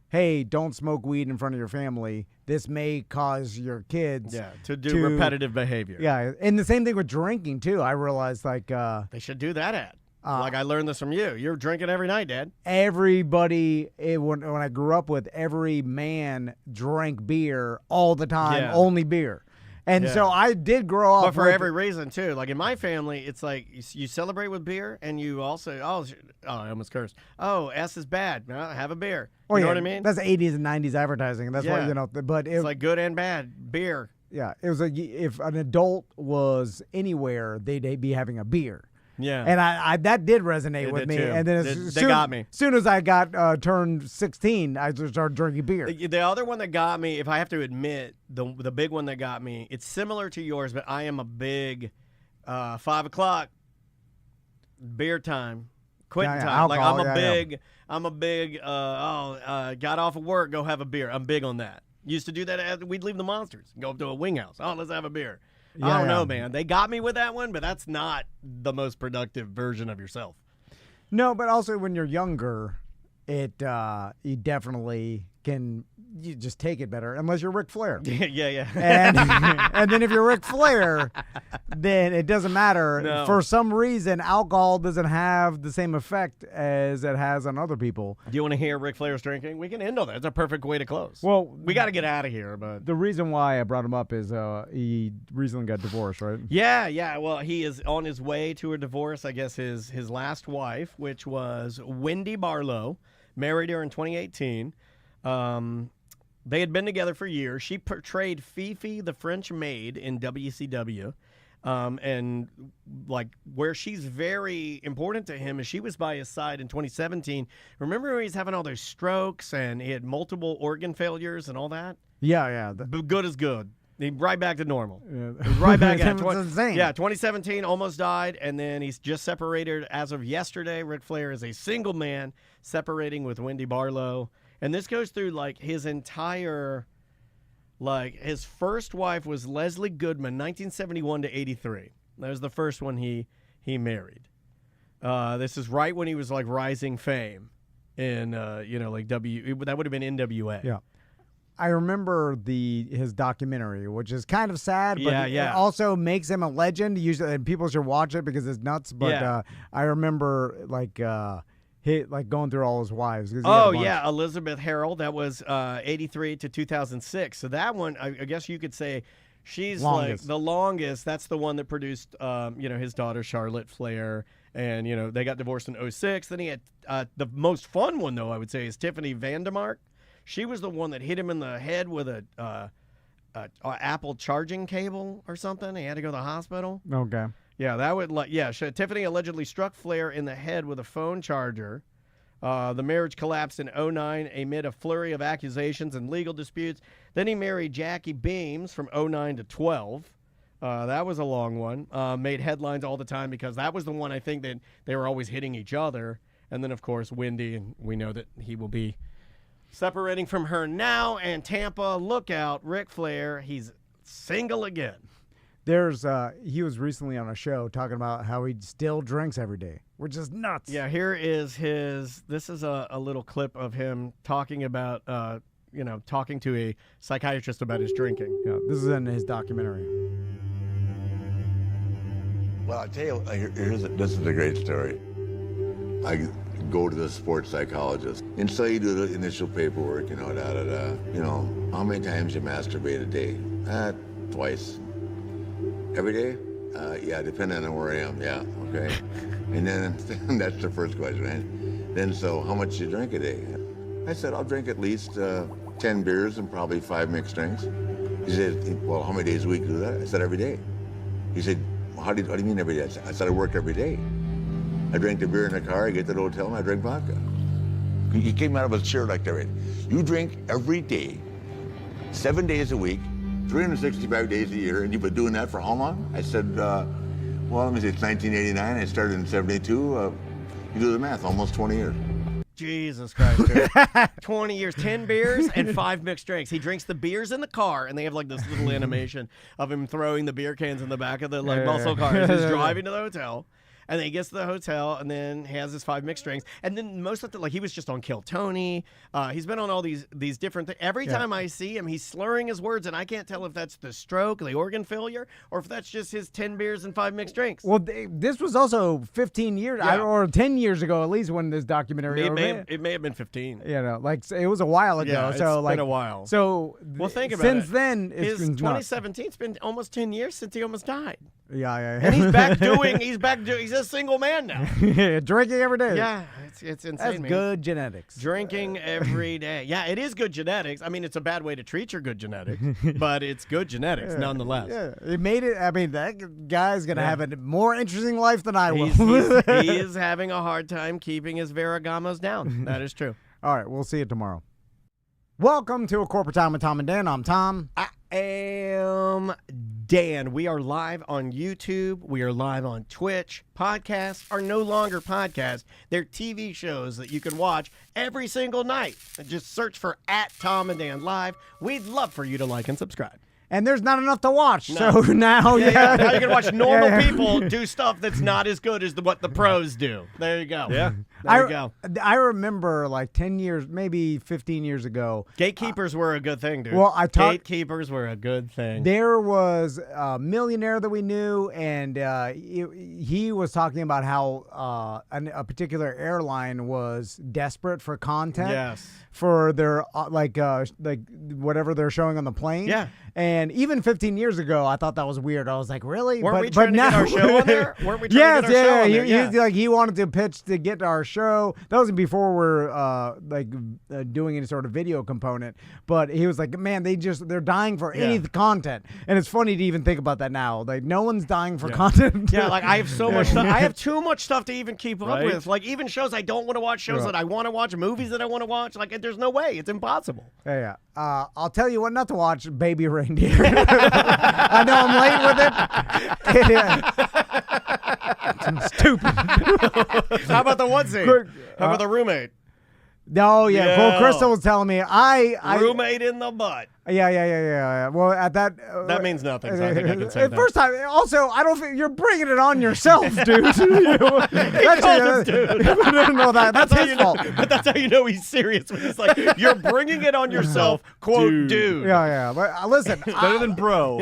hey, don't smoke weed in front of your family. This may cause your kids to do repetitive behavior. Yeah, and the same thing with drinking, too. I realized, like... they should do that like I learned this from you. You're drinking every night, Dad. Everybody, when I grew up with, every man drank beer all the time, only beer. And so I did grow up. But for every reason, too. Like in my family, it's like you celebrate with beer and you also, I almost cursed. Oh, S is bad. Have a beer. You know what I mean? That's 80s and 90s advertising. That's why, but it's like good and bad beer. Yeah. It was if an adult was anywhere, they'd be having a beer. Yeah. And I that did resonate with me. Too. And then they got me. As soon as I got turned 16, I just started drinking beer. The other one that got me, if I have to admit, the big one that got me, it's similar to yours, but I am a big 5 o'clock beer time, quitting time. Alcohol, like I'm a big got off of work, go have a beer. I'm big on that. Used to do that. We'd leave the Monsters, go up to a wing house. Oh, let's have a beer. I don't know, man. They got me with that one, but that's not the most productive version of yourself. No, but also when you're younger, you definitely can. You just take it better, unless you're Ric Flair. yeah. And then if you're Ric Flair, then it doesn't matter. No. For some reason, alcohol doesn't have the same effect as it has on other people. Do you want to hear Ric Flair's drinking? We can end on that. It's a perfect way to close. Well, we got to get out of here, but the reason why I brought him up is he recently got divorced, right? yeah. Well, he is on his way to a divorce. I guess his last wife, which was Wendy Barlow, married her in 2018. They had been together for years. She portrayed Fifi, the French maid, in WCW. And like where she's very important to him is she was by his side in 2017. Remember when he was having all those strokes and he had multiple organ failures and all that? Yeah. Good as good. He right back to normal. Yeah. He was right back at It's insane. 2017, almost died, and then he's just separated as of yesterday. Ric Flair is a single man separating with Wendy Barlow. And this goes through like his entire, like his first wife was Leslie Goodman, 1971 to 83. That was the first one he married. This is right when he was like rising fame in, like that would have been NWA. Yeah. I remember his documentary, which is kind of sad, but Yeah. it also makes him a legend. Usually, and people should watch it because it's nuts. But I remember going through all his wives. Oh, yeah, Elizabeth Harrell. That was 83 to 2006. So that one, I guess you could say she's longest. Like the longest. That's the one that produced, his daughter, Charlotte Flair. And, they got divorced in 06. Then he had the most fun one, though, I would say, is Tiffany Vandermark. She was the one that hit him in the head with a Apple charging cable or something. He had to go to the hospital. Okay. Yeah, that would Tiffany allegedly struck Flair in the head with a phone charger. The marriage collapsed in 2009 amid a flurry of accusations and legal disputes. Then he married Jackie Beams from 2009 to 2012. That was a long one. Made headlines all the time because that was the one I think that they were always hitting each other. And then, of course, Wendy, and we know that he will be separating from her now. And Tampa, look out, Ric Flair, he's single again. He was recently on a show talking about how he still drinks every day, which is nuts. Yeah, here is this is a little clip of him talking about, talking to a psychiatrist about his drinking. Yeah, this is in his documentary. Well, I'll tell you, this is a great story. I go to the sports psychologist, and so you do the initial paperwork, how many times you masturbate a day? Twice. Every day? Yeah, depending on where I am, yeah, okay. And then, that's the first question, right? Then, so how much do you drink a day? I said, I'll drink at least 10 beers and probably 5 mixed drinks. He said, well, how many days a week do that? I said, every day. He said, how do you mean every day? I said, I work every day. I drink the beer in the car, I get to the hotel, and I drink vodka. He came out of his chair like that, right? You drink every day, 7 days a week, 365 days a year, and you've been doing that for how long? I said, let me see, it's 1989. I started in 72. You do the math, almost 20 years. Jesus Christ, dude. 20 years, 10 beers, and 5 mixed drinks. He drinks the beers in the car, and they have like this little animation of him throwing the beer cans in the back of the muscle car as he's driving to the hotel. And then he gets to the hotel, and then he has his 5 mixed drinks. And then most of he was just on Kill Tony. He's been on all these different things. Every time I see him, he's slurring his words, and I can't tell if that's the stroke, the organ failure, or if that's just his 10 beers and 5 mixed drinks. Well, this was also 15 years, or 10 years ago at least, when this documentary. It may have been 15. It was a while ago. Yeah, so it's been a while. So think about since it. then, it's been 2017. It's been almost 10 years since he almost died. Yeah. And he's back doing. He's a single man now. Drinking every day. Yeah, it's insane. That's man. good genetics. Drinking every day. Yeah, it is good genetics. I mean, it's a bad way to treat your good genetics, but it's good genetics nonetheless. Yeah, he made it. I mean, that guy's gonna have a more interesting life than I will. He is having a hard time keeping his varigamos down. That is true. All right, we'll see you tomorrow. Welcome to A Corporate Time with Tom and Dan. I'm Tom. I am Dan. We are live on YouTube. We are live on Twitch. Podcasts are no longer podcasts. They're TV shows that you can watch every single night. Just search for @TomandDan Live. We'd love for you to like and subscribe. And there's not enough to watch, No. so now, now you can watch normal people do stuff that's not as good as what the pros do. There you go. Yeah. There you go. I remember like 10 years, maybe 15 years ago. Gatekeepers were a good thing, dude. Well, Gatekeepers were a good thing. There was a millionaire that we knew, and he was talking about how a particular airline was desperate for content. Yes. For their like whatever they're showing on the plane. Yeah. And even 15 years ago, I thought that was weird. I was like, really? Weren't we trying to get our show on there? Weren't we trying to get our show on there? He wanted to pitch to get our show. That was before we're doing any sort of video component. But he was like, man, they're dying for any content. And it's funny to even think about that now. Like, no one's dying for content. Yeah, like I have so much stuff. I have too much stuff to even keep up with. Like even shows I don't want to watch, shows that I want to watch, movies that I want to watch. Like there's no way. It's impossible. Yeah. I'll tell you what not to watch, Baby Reindeer. I know I'm late with it. It's stupid. How about the one scene? How about the roommate? Oh, yeah. Well, Crystal was telling me roommate in the butt. Yeah. Well, at that... that means nothing, so I think I can say that. First time, also, I don't think... You're bringing it on yourself, dude. That's his fault. But that's how you know he's serious. When he's like, you're bringing it on yourself, quote, dude. Yeah. But listen... Better than bro.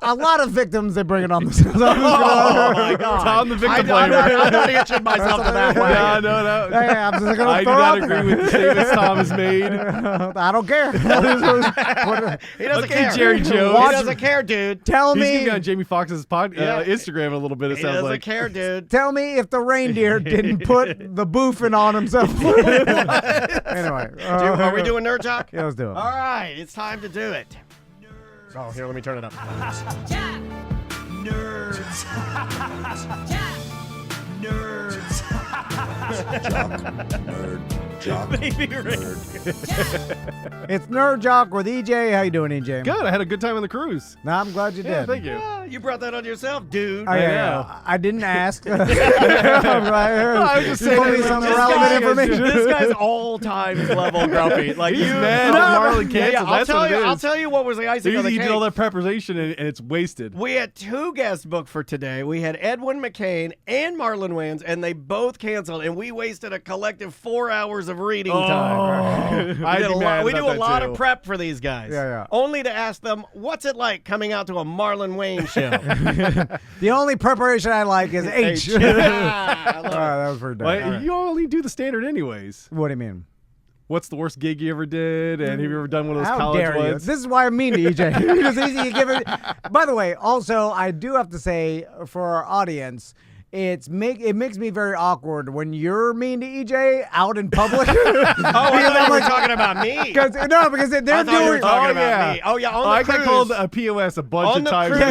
A lot of victims, they bring it on themselves. Oh, my God. Tom the victim I'm blamer. not itching myself to that way. No. Yeah, I'm just I do not agree with the statements Tom has made. I don't care. He doesn't care. Jerry Jones. He doesn't care, dude. Tell He's me. gonna be on Jamie Foxx's Instagram in a little bit. It He sounds doesn't like. care, dude. Tell me if the reindeer didn't put the boofing on himself. Anyway. Are we doing Nerd Jock? Yeah, let's do it. All right, it's time to do it. Oh, here, let me turn it up. Nerds. Nerds. Jock. Baby Ray. It's Nerd Jock with EJ. How you doing, EJ? Good. I had a good time on the cruise. No, I'm glad you did. Yeah, thank you. Yeah, you brought that on yourself, dude. I didn't ask. I was just saying some This relevant guy information. This guy's all time level grumpy. Like He's you, mad that Marlon canceled. I'll That's tell what you. it is. I'll tell you what was the icing on the You cake. did all that preparation and it's wasted. We had two guests booked for today. We had Edwin McCain and Marlon Wayans, and they both canceled, and we wasted a collective 4 hours of reading time. We do a lot of prep for these guys. Yeah. Only to ask them, what's it like coming out to a Marlon Wayans show? The only preparation I like is H. I love it. That was pretty dumb. Well, you only do the standard anyways. What do you mean? What's the worst gig you ever did? And have you ever done one of those How college dare you? ones? This is why I'm mean to EJ. It's easy to give it. By the way, also, I do have to say for our audience, it makes me very awkward when you're mean to EJ out in public. Oh, I thought you were talking about me. Because they're I thought you were doing. talking about me. Oh, yeah, on the I got cruise. called a POS a bunch On of the times. cruise.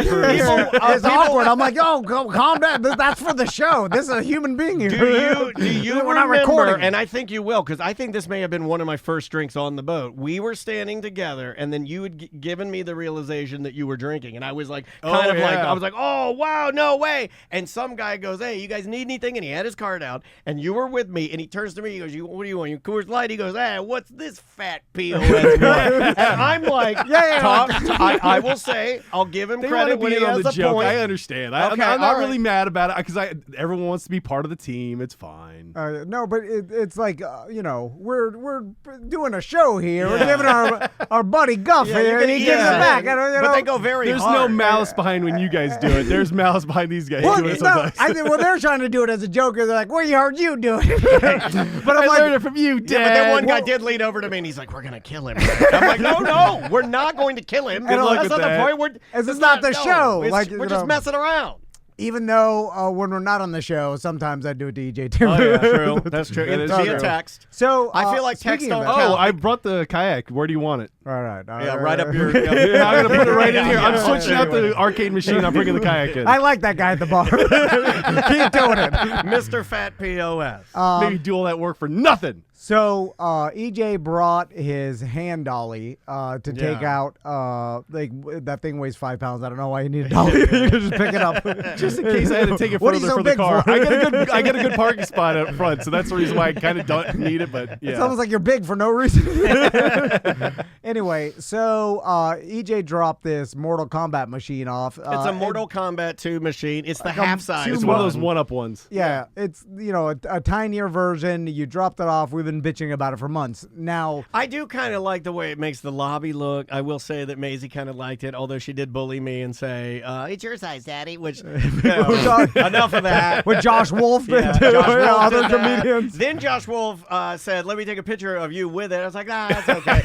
on the cruise. It's awkward. I'm like, yo, calm down. That's for the show. This is a human being here. Do you We're not remember, recording. and I think you will, because I think this may have been one of my first drinks on the boat. We were standing together, and then you had given me the realization that you were drinking, and I was like, I was like, oh, wow, no way. And some guy goes, hey, you guys need anything? And he had his card out, and you were with me, and he turns to me, he goes, what do you want? Your Coors Light? He goes, hey, what's this fat POS? And I'm like, I will say, I'll give him They credit want to when be he in on has the a joke. point. I understand. Okay, I'm not all really right. mad about it because everyone wants to be part of the team. It's fine. No, but it's like we're doing a show here. We're giving our buddy Guff here, and he gives it back. But they go very There's hard. no malice behind when you guys do it. There's malice behind these guys doing it sometimes. They're trying to do it as a joke. They're like, "We heard you do it," but I learned it from you, Dad. Yeah, but then one guy did lean over to me and he's like, "We're gonna kill him." I'm like, "No, we're not going to kill him. Good luck That's with not that. the point. This is not the show. We're just messing around." Even though when we're not on the show, sometimes I do it to EJ too. Oh yeah, true. That's true. That is Via true. text. So I feel like text speaking don't of count. I brought the kayak. Where do you want it? All right. Yeah, right up your. Yeah, I'm gonna put it right in here. I'm Yeah. switching out the arcade machine. I'm bringing the kayak in. I like that guy at the bar. Keep doing it. Mr. Fat POS. Maybe do all that work for nothing. So EJ brought his hand dolly to take out that thing weighs 5 pounds. I don't know why you need a dolly. You can just pick it up. Just in case I had to take it What are you further so from the big car. for? I get a good parking spot up front, so that's the reason why I kind of don't need it. But yeah, It's almost like you're big for no reason. Anyway, so EJ dropped this Mortal Kombat machine off. It's a Mortal Kombat 2 machine. It's the Like half size. It's one of those one-up ones. Yeah, it's a tinier version. You dropped it off. We've been bitching about it for months. Now I do kind of like the way it makes the lobby look. I will say that Maisie kind of liked it, although she did bully me and say, "It's your size, Daddy." Which enough of that. What Josh Wolf did to Josh Wolf other did that. comedians. Then Josh Wolf said, "Let me take a picture of you with it." I was like, "Nah, that's okay."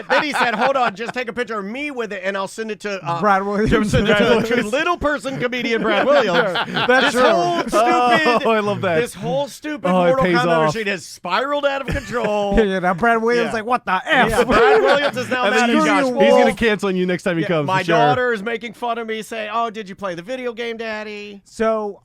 then he said, "Hold on, just take a picture of me with it, and I'll send it to Brad Williams. Send it to little person comedian Brad Williams." That's this whole stupid. Oh, I love that. This whole stupid Oh, it Mortal pays Kombat off. machine has spiraled out of control. Yeah, now Brad Williams Yeah. like, what the F? Yeah, Brad Williams is now And mad then at Josh he's Wolf. going to cancel on you next time he comes. My for sure. daughter is making fun of me, saying, "Oh, did you play the video game, Daddy?" So,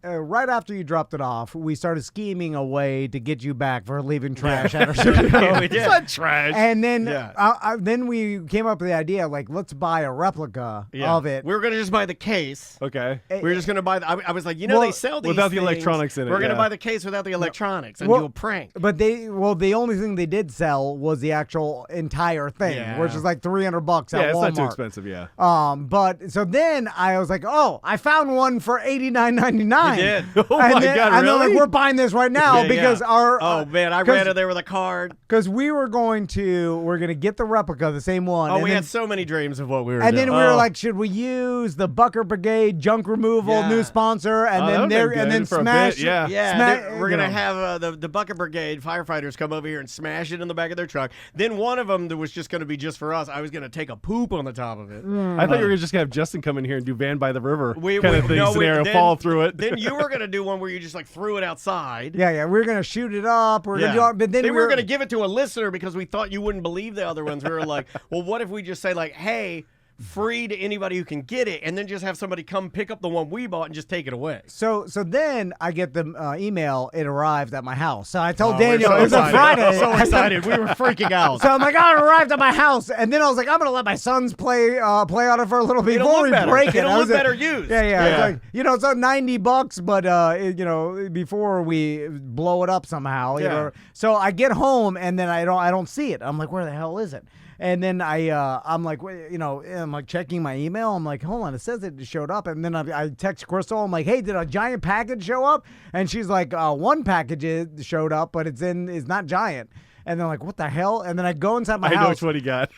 right after you dropped it off, we started scheming a way to get you back for leaving trash at our studio. Yeah, we did. It's not trash. And then, Yeah. then we came up with the idea, like, let's buy a replica of it. We were gonna just buy the case. Okay. We were just gonna buy. I was like, Well, they sell these without the things. electronics in it, We're gonna yeah. buy the case without the electronics and Well, do a prank. But the only thing they did sell was the actual entire thing, Yeah. which is like $300 Yeah, at it's Walmart. not too expensive, yeah. But so then I was like, oh, I found one for $89.99. You did? Oh my God, And then like, really? we're buying this right now Yeah, because yeah. our Oh man, I ran it there with a card. because we're gonna get the replica, the same one. Oh, and we then, had so many dreams of what we were and doing. then we were Oh. like, should we use the Bucker Brigade junk removal Yeah. new sponsor, and Oh, that then would've there been and good then for a smash bit, yeah. Yeah, we're you gonna know. have the Bucket Brigade firefighters come over here and smash it in the back of their truck. Then one of them that was just gonna be just for us. I was gonna take a poop on the top of it. I thought you were just going to have Justin come in here and do Van by the River We- kind we- of thing, no, we- scenario, then- fall through it. Then you were gonna do one where you just like threw it outside. Yeah, we're gonna shoot it up. We're Yeah. gonna do it, but then we were going to give it to a listener because we thought you wouldn't believe the other ones. We were like, well, what if we just say like, hey, free to anybody who can get it, and then just have somebody come pick up the one we bought and just take it away. So then I get the email. It arrived at my house. So I told Oh, we're Daniel so it was a excited. Friday. So excited. We were freaking out. So I'm like, oh, it arrived at my house, and then I was like, I'm gonna let my sons play on it for a little bit It'll before look we better. break it. It'll I look was like- better used. Yeah. Yeah. It's like it's like $90, but before we blow it up somehow. You Yeah. know. So I get home and then I don't see it. I'm like, where the hell is it? And then I'm like, I'm like checking my email. I'm like, hold on, it says it showed up. And then I text Crystal. I'm like, hey, did a giant package show up? And she's like, one package showed up, but it's not giant. And they're like, what the hell? And then I go inside my I know house. which one he got.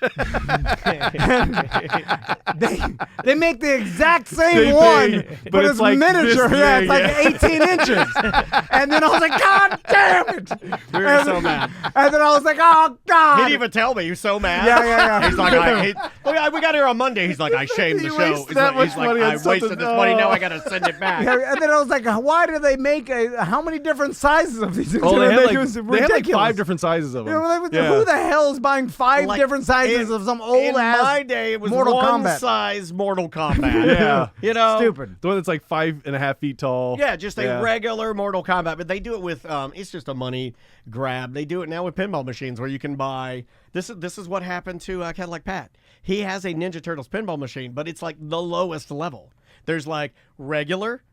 They make the exact same Same one, thing, but, but it's it's like miniature. this Yeah, big, it's like 18 inches. And then I was like, God damn it! We were so mad. And then I was like, oh God! He didn't even tell me. He was so mad. Yeah. He's like, we got here on Monday. He's like, I shamed the You show. waste He's that like, much money on I wasted something. this money. Now Oh. I got to send it back. Yeah, and then I was like, why do they make how many different sizes of these things? Oh, And they it was had like ridiculous. 5 different sizes of You them. know, who the hell is buying 5 Like, different sizes of some old in ass my day, it was Mortal one Kombat? size Mortal Kombat. Yeah. You know? Stupid. The one that's like 5.5 feet tall. Yeah, just a Yeah. regular Mortal Kombat, but they do it with it's just a money grab. They do it now with pinball machines where you can buy. This is what happened to Cadillac Pat. He has a Ninja Turtles pinball machine, but it's like the lowest level. There's like regular,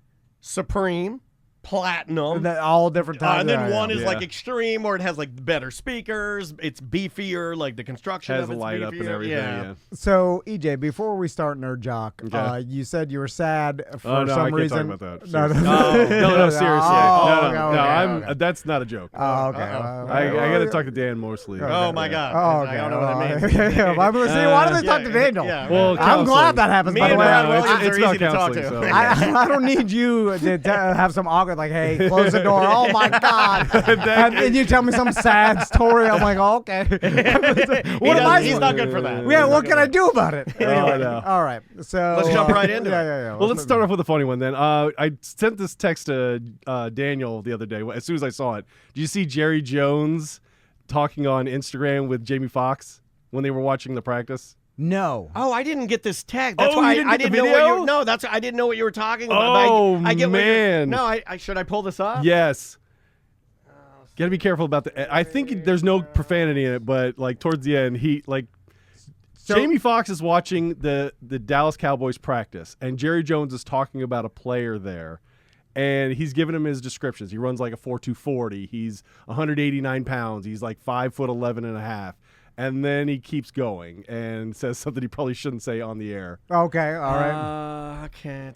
Supreme, Platinum. All different types. And then Yeah, one yeah. is like extreme, where it has like better speakers. It's beefier, like the construction Has of a it's light up and beefier. everything. Yeah. Yeah. So, EJ, before we start Nerd Jock, Okay. you said you were sad for Oh, no, some I can't reason. talk about that. No, Seriously. Oh. No, seriously. Oh, no, okay, I'm. okay. That's not a joke. Oh, okay. I got to talk to Dan Morsely. Oh my God. Oh, okay. I don't know what it means. Yeah, I'm gonna say, why do they talk to Yeah, Daniel? yeah. Well, I'm counseling. glad that happens. Me By the and way, Brad No, Williams it's are about easy to talk counseling, to. so. I don't need you to have some awkward like, hey, close the door. Oh my God! And then you tell me some sad story. I'm like, oh, okay. What am I? He's not good for that. Yeah, what can I do about it? Anyway, no. all right. So Let's jump right into it. Yeah. Well, let's start off with a funny one then. I sent this text to Daniel the other day as soon as I saw it. Did you see Jerry Jones talking on Instagram with Jamie Foxx when they were watching the practice? No. Oh, I didn't get this tag. That's Oh, why you didn't I get the didn't know what video? you. No, I didn't know what you were talking about. but Oh, I get what you're- man. No, I should I pull this up? Yes. Got to be careful about the. I think there's no profanity in it, but like towards the end, Jamie Foxx is watching the Dallas Cowboys practice, and Jerry Jones is talking about a player there, and he's giving him his descriptions. He runs like a 4.2 40. He's 189 pounds. He's like 5'11 and a half. and then he keeps going and says something he probably shouldn't say on the air. Okay, all right. Okay.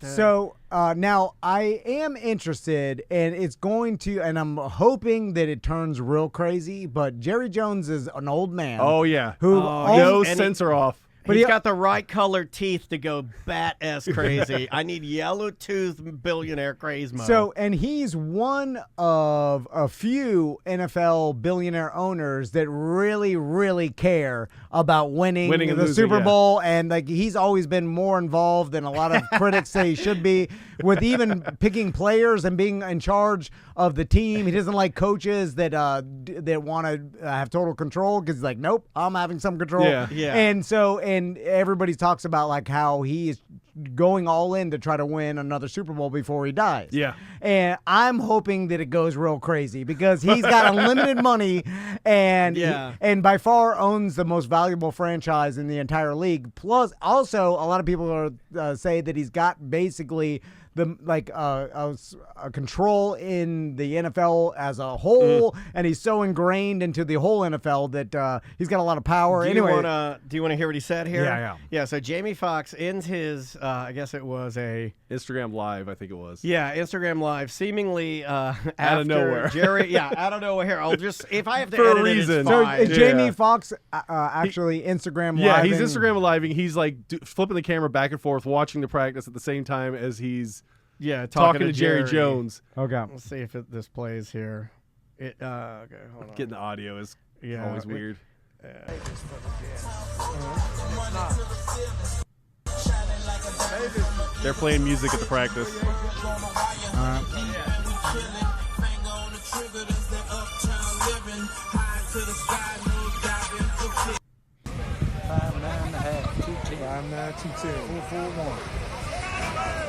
So now I am interested, and it's going to, and I'm hoping that it turns real crazy. But Jerry Jones is an old man. Oh yeah, who no sensor off. But he's got the right colored teeth to go bat-ass crazy. I need yellow tooth billionaire craze mode. So, and he's one of a few NFL billionaire owners that really, really care about winning and the losing, Super yeah. Bowl. And like he's always been more involved than a lot of critics say he should be, with even picking players and being in charge of the team. He doesn't like coaches that want to have total control, because he's like, nope, I'm having some control. Yeah. And everybody talks about like how he is going all in to try to win another Super Bowl before he dies. Yeah. And I'm hoping that it goes real crazy, because he's got unlimited money and and by far owns the most valuable franchise in the entire league. Plus, also, a lot of people say that he's got basically a control in the NFL as a whole, and he's so ingrained into the whole NFL that he's got a lot of power. Do anyway, you want to hear what he said here? Yeah. So Jamie Foxx ends his, I guess it was a Instagram Live, I think it was. Yeah, Instagram Live, seemingly out of nowhere. Jerry, out of nowhere. Here, I'll just, if I have to For a edit reason. it, it's so fine. is Jamie Foxx actually Instagram Live? Yeah, he's Instagram Living. He's like flipping the camera back and forth, watching the practice at the same time as he's talking to Jerry Jones. Okay. Let's see if this plays here. Okay, hold on. Getting the audio is always weird. They're playing music at the practice.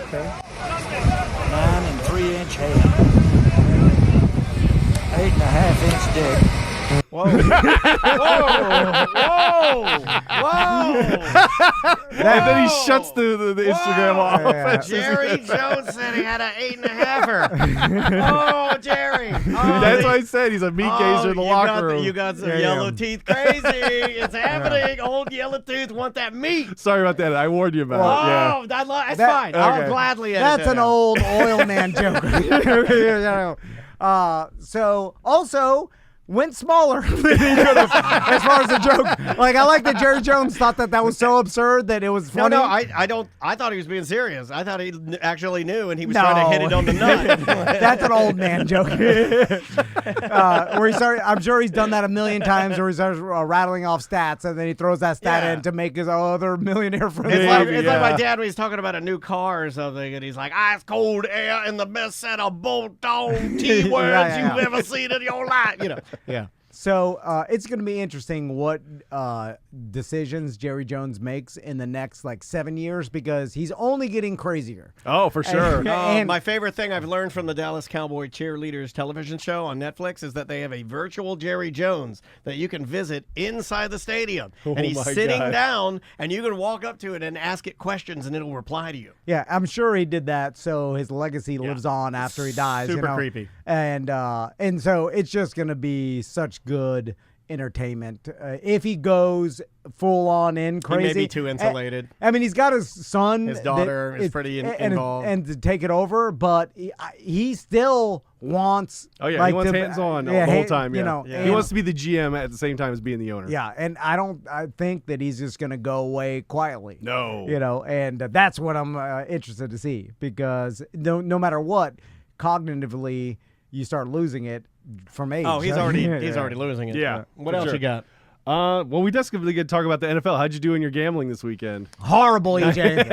Okay. 9 3/8 head. 8.5-inch dick. Whoa. And then he shuts the Instagram off. Yeah. Jerry Jones said he had an 8.5-er. Oh, Jerry. Oh, That's why I said he's a meat gazer in the locker room. You got some yellow teeth crazy. It's happening. Old yellow tooth want that meat. Sorry about that. I warned you about it. Yeah. That's fine. I'll gladly edit That's an old oil man joke. So also went smaller than he could have as far as a joke. Like, I like that Jerry Jones thought that was so absurd that it was funny. No, I don't. I thought he was being serious. I thought he actually knew, and he was trying to hit it on the nut. That's an old man joke. Where he started, I'm sure he's done that a million times, where he starts rattling off stats, and then he throws that stat in to make his other millionaire friend. It's like my dad when he's talking about a new car or something, and he's like, ice cold air and the best set of bolt-on T-words you've ever seen in your life. Yeah. So it's going to be interesting what decisions Jerry Jones makes in the next 7 years, because he's only getting crazier. Oh, for sure. And my favorite thing I've learned from the Dallas Cowboy Cheerleaders television show on Netflix is that they have a virtual Jerry Jones that you can visit inside the stadium. And he's sitting down, and you can walk up to it and ask it questions, and it'll reply to you. Yeah, I'm sure he did that so his legacy lives on after he dies. Super creepy. And so it's just going to be such good entertainment. If he goes full on in crazy, he may be too insulated. I mean, he's got his son, his daughter is pretty involved, and to take it over, but he still wants. Oh yeah, he wants hands on the whole time. You know, he wants to be the GM at the same time as being the owner. Yeah, and I think that he's just going to go away quietly. No, and that's what I'm interested to see, because no matter what, cognitively you start losing it from age. Oh, he's already losing it. Yeah. What else you got? Well, we definitely get to talk about the NFL. How'd you do in your gambling this weekend? Horrible, EJ.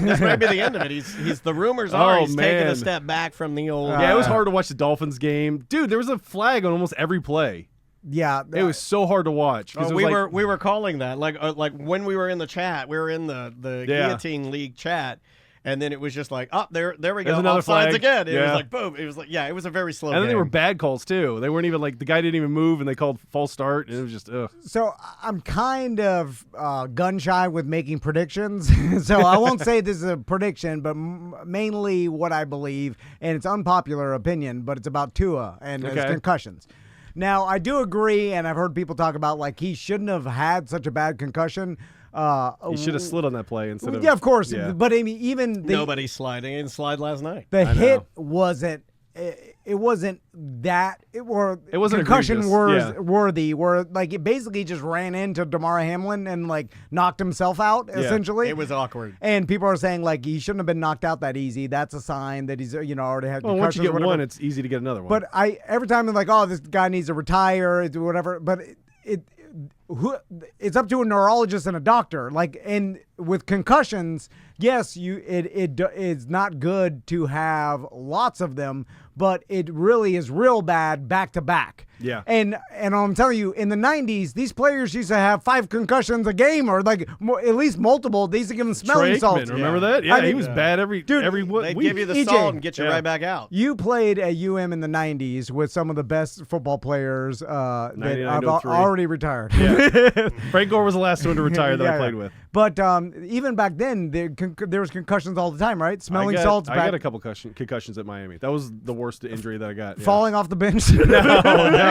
This might be the end of it. He's the rumors are he's taking a step back from the old. Yeah, it was hard to watch the Dolphins game, dude. There was a flag on almost every play. Yeah, it was so hard to watch. We were calling that like when we were in the chat, we were in the Guillotine League chat. And then it was just like, there we go. There's another flag again. It was like, boom. It was like, it was a very slow game. And then they were bad calls, too. They weren't even the guy didn't even move, and they called false start, and it was just, ugh. So I'm kind of gun shy with making predictions. So I won't say this is a prediction, but mainly what I believe, and it's unpopular opinion, but it's about Tua and his concussions. Now, I do agree, and I've heard people talk about, like, he shouldn't have had such a bad concussion. He should have slid on that play instead of. Yeah, of course. Yeah. But I mean, even Nobody's sliding. He didn't slide last night. the hit wasn't. It wasn't that. It wasn't concussion worthy. Where like it basically just ran into Damar Hamlin and like knocked himself out. Essentially, it was awkward. And people are saying like he shouldn't have been knocked out that easy. That's a sign that he's already had. Well, once you get one, it's easy to get another one. But every time I'm like, oh, this guy needs to retire, whatever. But it's up to a neurologist and a doctor. Like, and with concussions, yes, it's not good to have lots of them, but it really is real bad back to back. Yeah. And I'm telling you, in the 90s, these players used to have 5 concussions a game, or like at least multiple. They used to give them smelling salts. Remember that? Yeah, he was bad every They week. give you the EJ, salt and get you right back out. You played at UM in the 90s with some of the best football players that have 03. already retired. Yeah. Frank Gore was the last one to retire that I played with. But even back then, there was concussions all the time, right? Smelling salts. I got a couple concussions at Miami. That was the worst injury that I got. Yeah. Falling off the bench.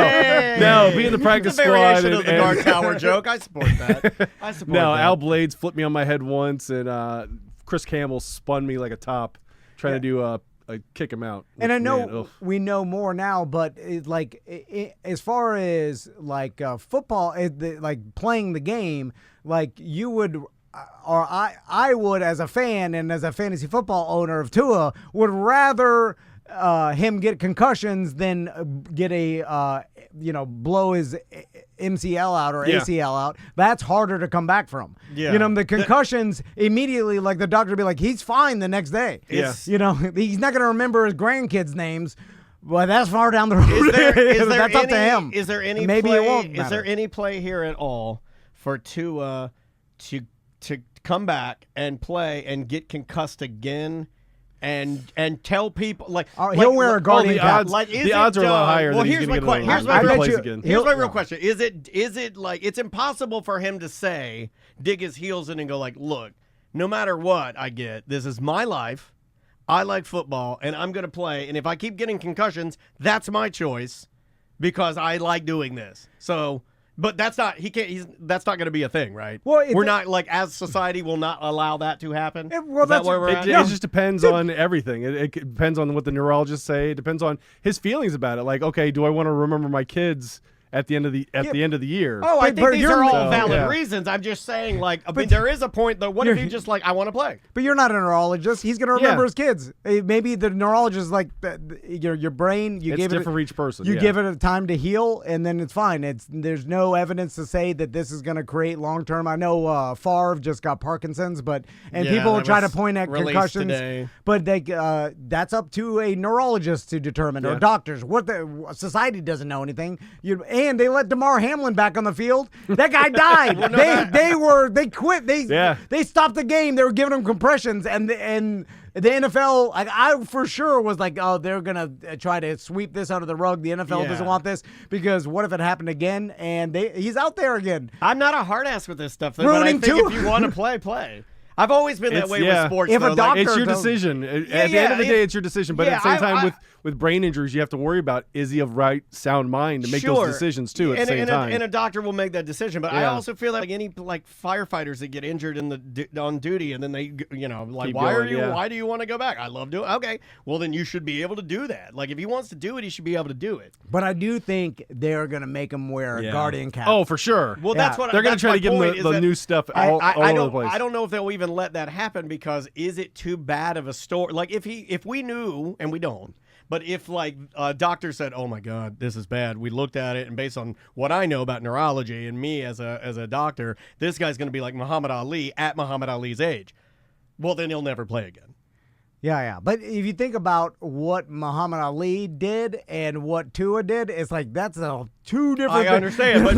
No, be in the practice it's a squad. Variation of the guard tower joke. I support that. Al Blades flipped me on my head once, and Chris Campbell spun me like a top, trying to do a kick him out. And I know we know more now, but as far as like football, like playing the game, like you would. Or I would, as a fan and as a fantasy football owner of Tua, would rather him get concussions than get blow his MCL out or ACL out. That's harder to come back from. Yeah. The concussions immediately, like the doctor would be like, he's fine the next day. Yeah. He's not going to remember his grandkids' names. Well, that's far down the road. Is there that's up to him. Is there any Maybe play, it won't Is there any play here at all for Tua to come back and play and get concussed again and tell people he'll wear a guardian cap. The odds are a lot higher. Well, than here's my question. Here's my real question. Is it like it's impossible for him to say, dig his heels in and go like, look, no matter what I get, this is my life. I like football and I'm going to play. And if I keep getting concussions, that's my choice because I like doing this. So. But that's not that's not going to be a thing, right? Well, we're not as society will not allow that to happen. Well, that's where we're at. It just depends on everything. It depends on what the neurologists say. It depends on his feelings about it. Like, okay, do I want to remember my kids at the end of the year? Oh, I think these are all valid reasons. I'm just saying, there is a point though. What if you just I want to play? But you're not a neurologist. He's going to remember his kids. Maybe the neurologist your brain. It's different for each person. You give it a time to heal, and then it's fine. There's no evidence to say that this is going to create long term. I know Favre just got Parkinson's, and people will try to point at concussions. Today. But that's up to a neurologist to determine, or doctors. What the society doesn't know anything. And they let Damar Hamlin back on the field. That guy died. They quit. They stopped the game. They were giving him compressions, and the NFL, I for sure was like, oh, they're gonna try to sweep this under the rug. The NFL doesn't want this because what if it happened again? And he's out there again. I'm not a hard ass with this stuff, though, but I think if you want to play. I've always been that way with sports. If a doctor it's your decision. At the end of the day, it's your decision. But at the same time, with brain injuries, you have to worry about, is he of right, sound mind to make those decisions, too, at the same time. And a doctor will make that decision. But I also feel like any firefighters that get injured on duty and then they, why do you want to go back? I love doing it. Okay, well, then you should be able to do that. Like, if he wants to do it, he should be able to do it. But I do think they're going to make him wear a guardian cap. Oh, for sure. Well, that's what they're going to try to give him the new stuff all over the place. I don't know if they'll even let that happen because is it too bad of a story? Like, if we knew, and we don't, but if a doctor said, "Oh my God, this is bad," we looked at it, and based on what I know about neurology and me as a doctor, this guy's going to be like Muhammad Ali at Muhammad Ali's age. Well, then he'll never play again. Yeah. But if you think about what Muhammad Ali did and what Tua did, it's like that's two different. I understand, but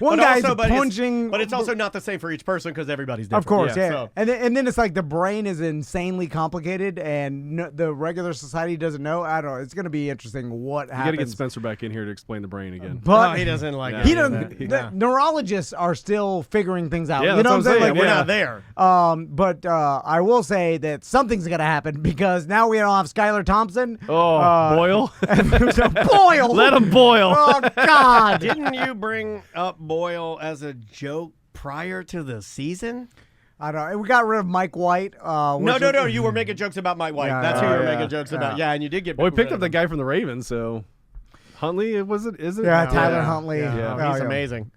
one guy's punching. But it's also not the same for each person because everybody's different. Of course, yeah. So. And then it's like the brain is insanely complicated, and the regular society doesn't know. I don't know. It's going to be interesting what happens. You got to get Spencer back in here to explain the brain again. But he doesn't like it. He doesn't. The neurologists are still figuring things out. Yeah, you know what I'm saying? Like, we're not there. But I will say that something's going to happen. happen because now we don't have Skylar Thompson. Boyle. Boyle. Let him boil. Oh, God. Didn't you bring up Boyle as a joke prior to the season? I don't know. We got rid of Mike White. No. You were making jokes about Mike White. Yeah, That's who you were yeah, making jokes about. yeah. Yeah, and you did get. Well, we picked rid up of the him. guy from the Ravens, so Huntley, is it? Yeah, Oh, Tyler yeah. Huntley. Yeah. Oh, He's yeah. amazing.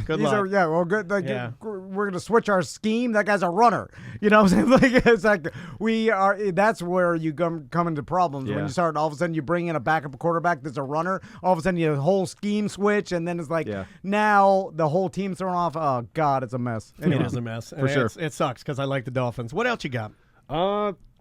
Good luck. well, good. Like, Yeah. we're going to switch our scheme. That guy's a runner. You know what I'm saying? Like, it's like we are. That's where you come into problems when Yeah. you start. All of a sudden, you bring in a backup quarterback that's a runner. All of a sudden, you have a whole scheme switch, and then it's like now the whole team's thrown off. Oh God, it's a mess. It is a mess For sure. It sucks because I like the Dolphins. What else you got?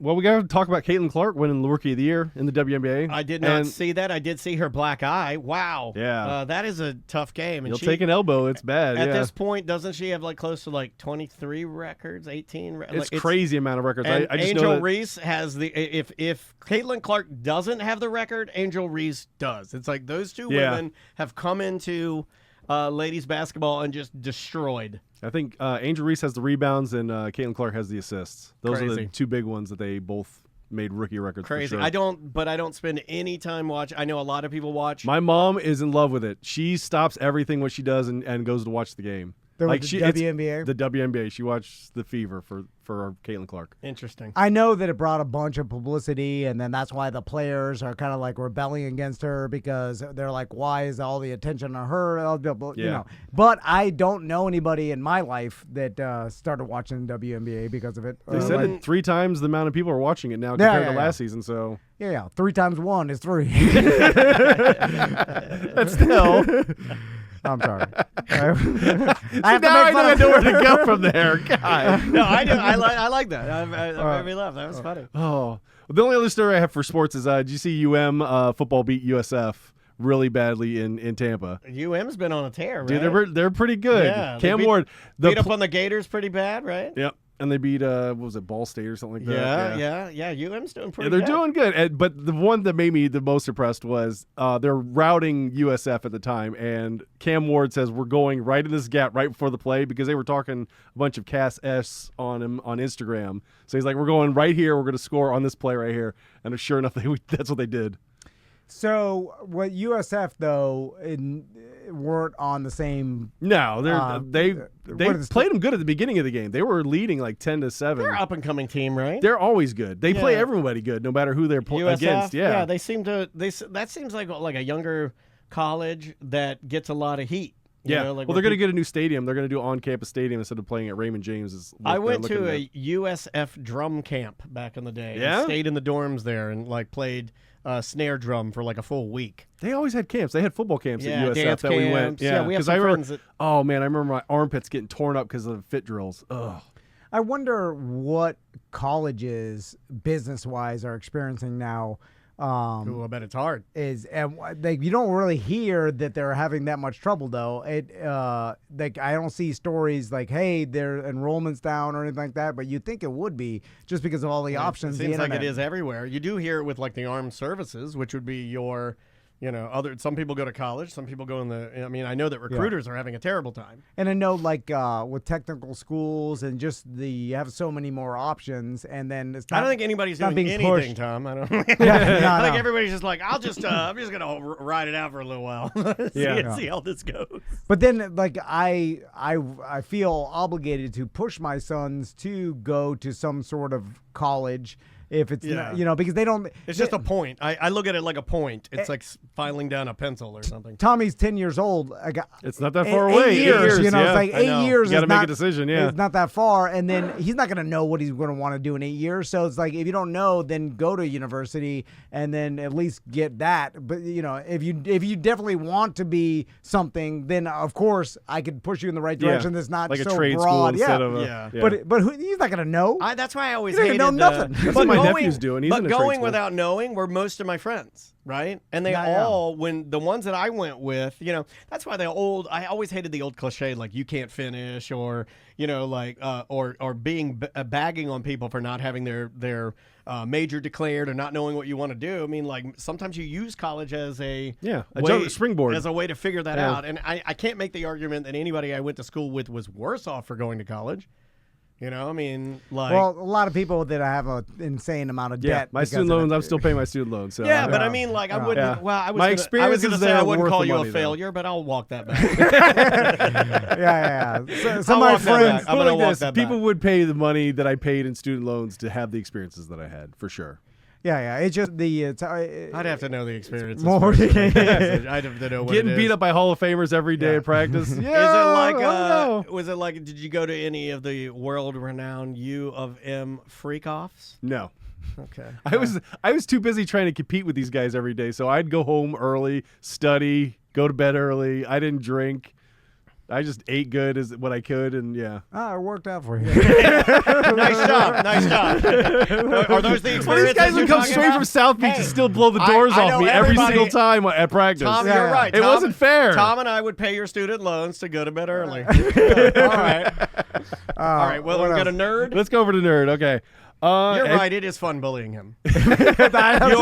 Well, we got to talk about Caitlin Clark winning the Rookie of the Year in the WNBA. I did not see that. I did see her black eye. Wow. Yeah. That is a tough game. And You'll take an elbow. It's bad. At yeah. this point, doesn't she have like close to like 23 records, 18? It's crazy amount of records. And I just Angel know that Reese has the. If Caitlin Clark doesn't have the record, Angel Reese does. It's like those two women have come into ladies basketball and just destroyed. I think Angel Reese has the rebounds and Caitlin Clark has the assists. Those are the Crazy. two big ones that they both made rookie records. Crazy. For sure. I don't spend any time watching. I know a lot of people watch. My mom is in love with it. She stops everything what she does and goes to watch the game. The it's WNBA? The WNBA. She watched the Fever for Caitlin Clark. Interesting. I know that it brought a bunch of publicity, and then that's why the players are kind of like rebelling against her because they're like, "Why is all the attention on her?" You know. But I don't know anybody in my life that started watching WNBA because of it. They said it 3 times the amount of people are watching it now compared to last season. So yeah, 3 times 1 is 3. That's still. I'm sorry. I have See, to now make I fun know of- where to go from there. God. No, I do. I like that. I made me laugh. That was funny. Oh, the only other story I have for sports is did you see football beat USF really badly in Tampa? UM's been on a tear, right? Dude, they're pretty good. Yeah, Cam they Ward beat up on the Gators pretty bad, right? Yep. And they beat what was it, Ball State or something like that? Yeah. UM's doing pretty They're good. doing good. But the one that made me the most impressed was they're routing USF at the time, and Cam Ward says, we're going right in this gap right before the play because they were talking a bunch of Cass S on him on Instagram. So he's like, we're going right here. We're going to score on this play right here. And sure enough, that's what they did. So, what USF though weren't on the same. No, they what is played them good at the beginning of the game. They were leading like 10-7. They're an up and coming team, right? They're always good. They play everybody good, no matter who they're USF, against. Yeah, they seem to. That seems like a younger college that gets a lot of heat. You know, well, they're going to get a new stadium. They're going to do on-campus stadium instead of playing at Raymond James. Is what I went they're to looking a USF drum camp back in the day. Yeah? And stayed in the dorms there and like played snare drum for like a full week. They always had camps. They had football camps Yeah, at USF dance that we went. camps. Yeah, we have 'cause some I remember, friends that- oh man, I remember my armpits getting torn up because of the fit drills. Ugh. I wonder what colleges, business-wise, are experiencing now. Ooh, I bet it's hard. You don't really hear that they're having that much trouble though. I don't see stories like, hey, their enrollment's down or anything like that. But you'd think it would be just because of all the options. It seems the like it internet. is everywhere. You do hear it with like the armed services, which would be your, some people go to college, some people go I know that recruiters are having a terrible time. And I know, like with technical schools and just you have so many more options, and then it's not. I don't think anybody's not doing being anything, pushed. Tom. I don't. No, I think no. everybody's just like, I'm just gonna ride it out for a little while, see how this goes. But then, like I feel obligated to push my sons to go to some sort of college. If it's not, because they don't. It's just a point. I look at it like a point. It's like filing down a pencil or something. Tommy's 10 years old. It's not that far 8 away. Years, it's yeah. like 8 years. You got to is make not- a decision. Yeah, It's not that far, and then he's not going to know what he's going to want to do in 8 years. So it's like, if you don't know, then go to university and then at least get that. But if you definitely want to be something, then of course I could push you in the right direction. That's not like so a trade broad. school instead of But he's not going to know. That's why I always He doesn't hated know nothing. That's what my nephew's doing. He's but in a trade going school. without knowing were most of my friends, right? And they all, when the ones that I went with, that's why I always hated the old cliche, like you can't finish, or or being bagging on people for not having their major declared or not knowing what you want to do. I mean, like sometimes you use college as a springboard, as a way to figure that out. And I can't make the argument that anybody I went to school with was worse off for going to college. You know, I mean, like. Well, a lot of people that have an insane amount of debt. My student loans. I'm still paying my student loans. So yeah, but I mean, like, I wouldn't. Yeah. Well, I was. My gonna, experience I was is say I they're wouldn't worth call the you money, a though. failure, but I'll walk that back. Yeah. Some I'll of my walk that friends. back. I'm gonna like walk this, that people back. would pay the money that I paid in student loans to have the experiences that I had, for sure. Yeah. It's just the. I'd have to know the experience. More- I'd have to know what Getting it beat is. up by Hall of Famers every day at practice. Yeah, Is it like I don't know. was it like did you go to any of the world-renowned U of M freak-offs? No. Okay. I was too busy trying to compete with these guys every day, so I'd go home early, study, go to bed early. I didn't drink. I just ate good as what I could, and yeah. it worked out for you. Nice job. Are those the experiences Well, these guys you're would come talking straight about? from South Beach Hey, and still blow the I doors know off me every everybody- single time at practice. Tom, Yeah. you're right. It Tom, wasn't fair. Tom and I would pay your student loans to go to bed early. All right. All right. Well, what we've got a else? nerd. Let's go over to Nerd. Okay. You're and- right. It is fun bullying him. I told right, you,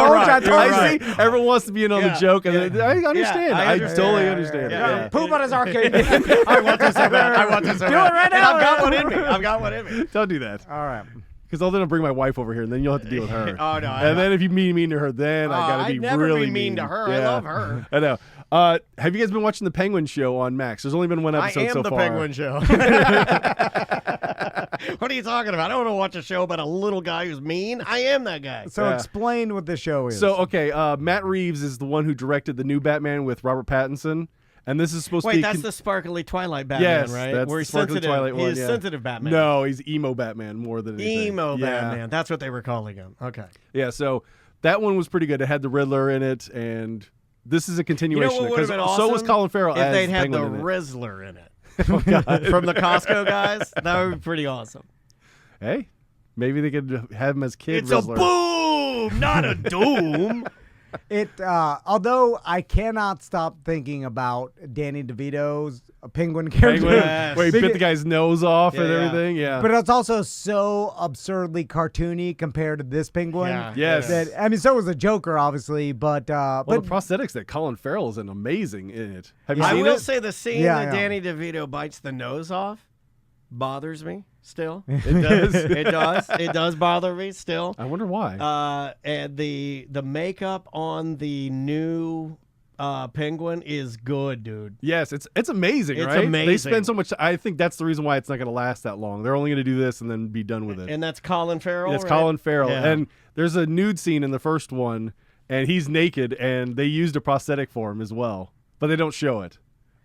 you're I right. See, everyone wants to be in on Yeah, the joke, and yeah. I understand. I I understand. totally Yeah, understand. yeah, it. yeah. Poop on his arcade. I want this so bad. I want this so Do bad. it right And now. I've got one in me. I've got one in me. Don't do that, All right. because I'll then bring my wife over here, and then you'll have to deal with her. Oh, no, And then if you mean to her, then I gotta I'd be never really be mean to her. I Yeah. love her. I know. Have you guys been watching the Penguin Show on Max? There's only been one I episode am so the far. Penguin Show. What are you talking about? I don't want to watch a show about a little guy who's mean. I am that guy. So Yeah. explain what the show is. So okay, Matt Reeves is the one who directed the new Batman with Robert Pattinson, and this is supposed to Wait, be. that's the sparkly Twilight Batman, Yes, right? that's Where the he's sparkly sensitive. Twilight one, He's yeah. sensitive Batman. No, he's emo Batman more than anything. Emo Yeah. Batman. That's what they were calling him. Okay. Yeah, so that one was pretty good. It had the Riddler in it, and this is a You know continuation. what would have been awesome? So was Colin Farrell if as they'd had the Penguin in it. Rizzler in it. From the Costco guys. That would be pretty awesome. Hey, maybe they could have him as Kid It's Riddler. a boom, not a doom. Although I cannot stop thinking about Danny DeVito's Penguin character. Penguin, Yes. where he bit the guy's nose off Yeah, and yeah. everything. Yeah, But it's also so absurdly cartoony compared to this Penguin. Yeah. yes. That, I mean, so was the Joker, obviously, but well, but the prosthetics that Colin Farrell is in amazing in it. Have you I seen will it? say the scene Yeah, that yeah. Danny DeVito bites the nose off bothers me still. It does. It does. It does bother me still. I wonder why. And the makeup on the new Penguin is good, dude. Yes, it's amazing, It's right? They amazing. spend so much. I think that's the reason why it's not going to last that long. They're only going to do this and then be done with it. And that's Colin Farrell. It's right? Colin Farrell, Yeah. and there's a nude scene in the first one, and he's naked, and they used a prosthetic for him as well, but they don't show it.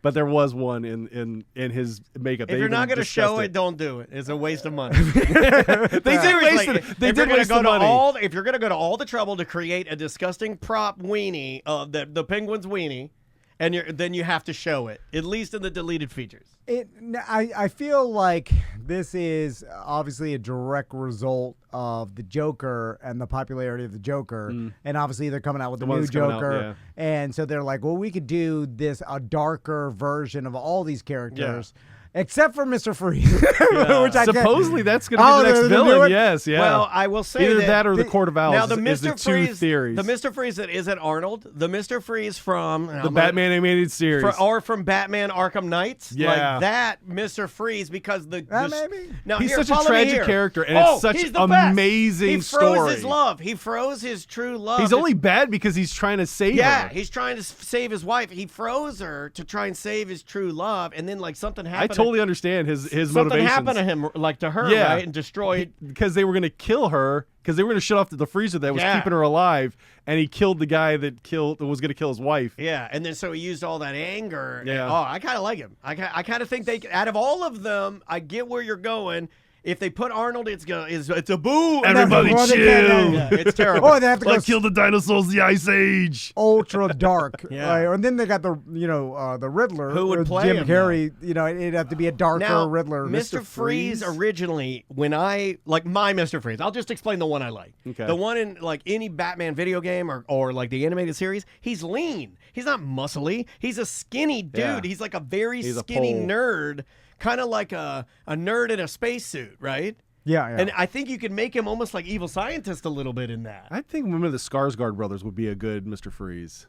But there was one in his makeup. If They you're even not going to discussed show it, don't do it. It's a waste of money. They did waste Seriously, it. They if did you're gonna waste go the to money. if you're going to go to all the trouble to create a disgusting prop weenie of the penguin's weenie, and then you have to show it, at least in the deleted features. I feel like this is obviously a direct result of the Joker and the popularity of the Joker, and obviously they're coming out with The the one new that's coming out, Joker, and so they're like, well, we could do a darker version of all these characters. Except for Mr. Freeze, which I can't- Supposedly that's going to Oh, be the next they're gonna do villain. it? Yes, yeah. Well, I will say either that or the the- Court of Owls now the is the Mr. two Freeze, theories. the Mr. Freeze that isn't Arnold, the Mr. Freeze from the Batman animated series. or from Batman Arkham Knights, Yeah. like that Mr. Freeze, because the maybe. now He's here, such a follow me tragic here. character, and it's such he's the best. amazing He froze story. his love. He froze his true love. He's only bad because he's trying to save yeah, her. he's trying to save his wife. He froze her to try and save his true love, and then like something I happened. totally understand his something motivations. happened to him, like to her, Yeah. right, and destroyed. Because they were going to kill her, because they were going to shut off the freezer that was Yeah. keeping her alive, and he killed the guy that was going to kill his wife. Yeah, and then so he used all that anger. Yeah. Oh, I kind of like him. I kind of think out of all of them, I get where you're going. If they put Arnold, it's a boo. Everybody Well, they chill. can't, Yeah, it's terrible. Oh, they have to go Kill the dinosaurs, the Ice Age. ultra dark. Yeah. Right? And then they got the the Riddler. Who would or play Jim him, Carrey. It'd have to be a darker Now, Riddler. Mr. Freeze originally, when I like my Mr. Freeze, I'll just explain the one I like. Okay. The one in like any Batman video game or like the animated series, he's lean. He's not muscly. He's a skinny dude. Yeah. He's like a very He's a skinny pole. nerd, kind of like a nerd in a spacesuit, right? Yeah, yeah. And I think you could make him almost like evil scientist a little bit in that. I think one of the Skarsgård brothers would be a good Mr. Freeze.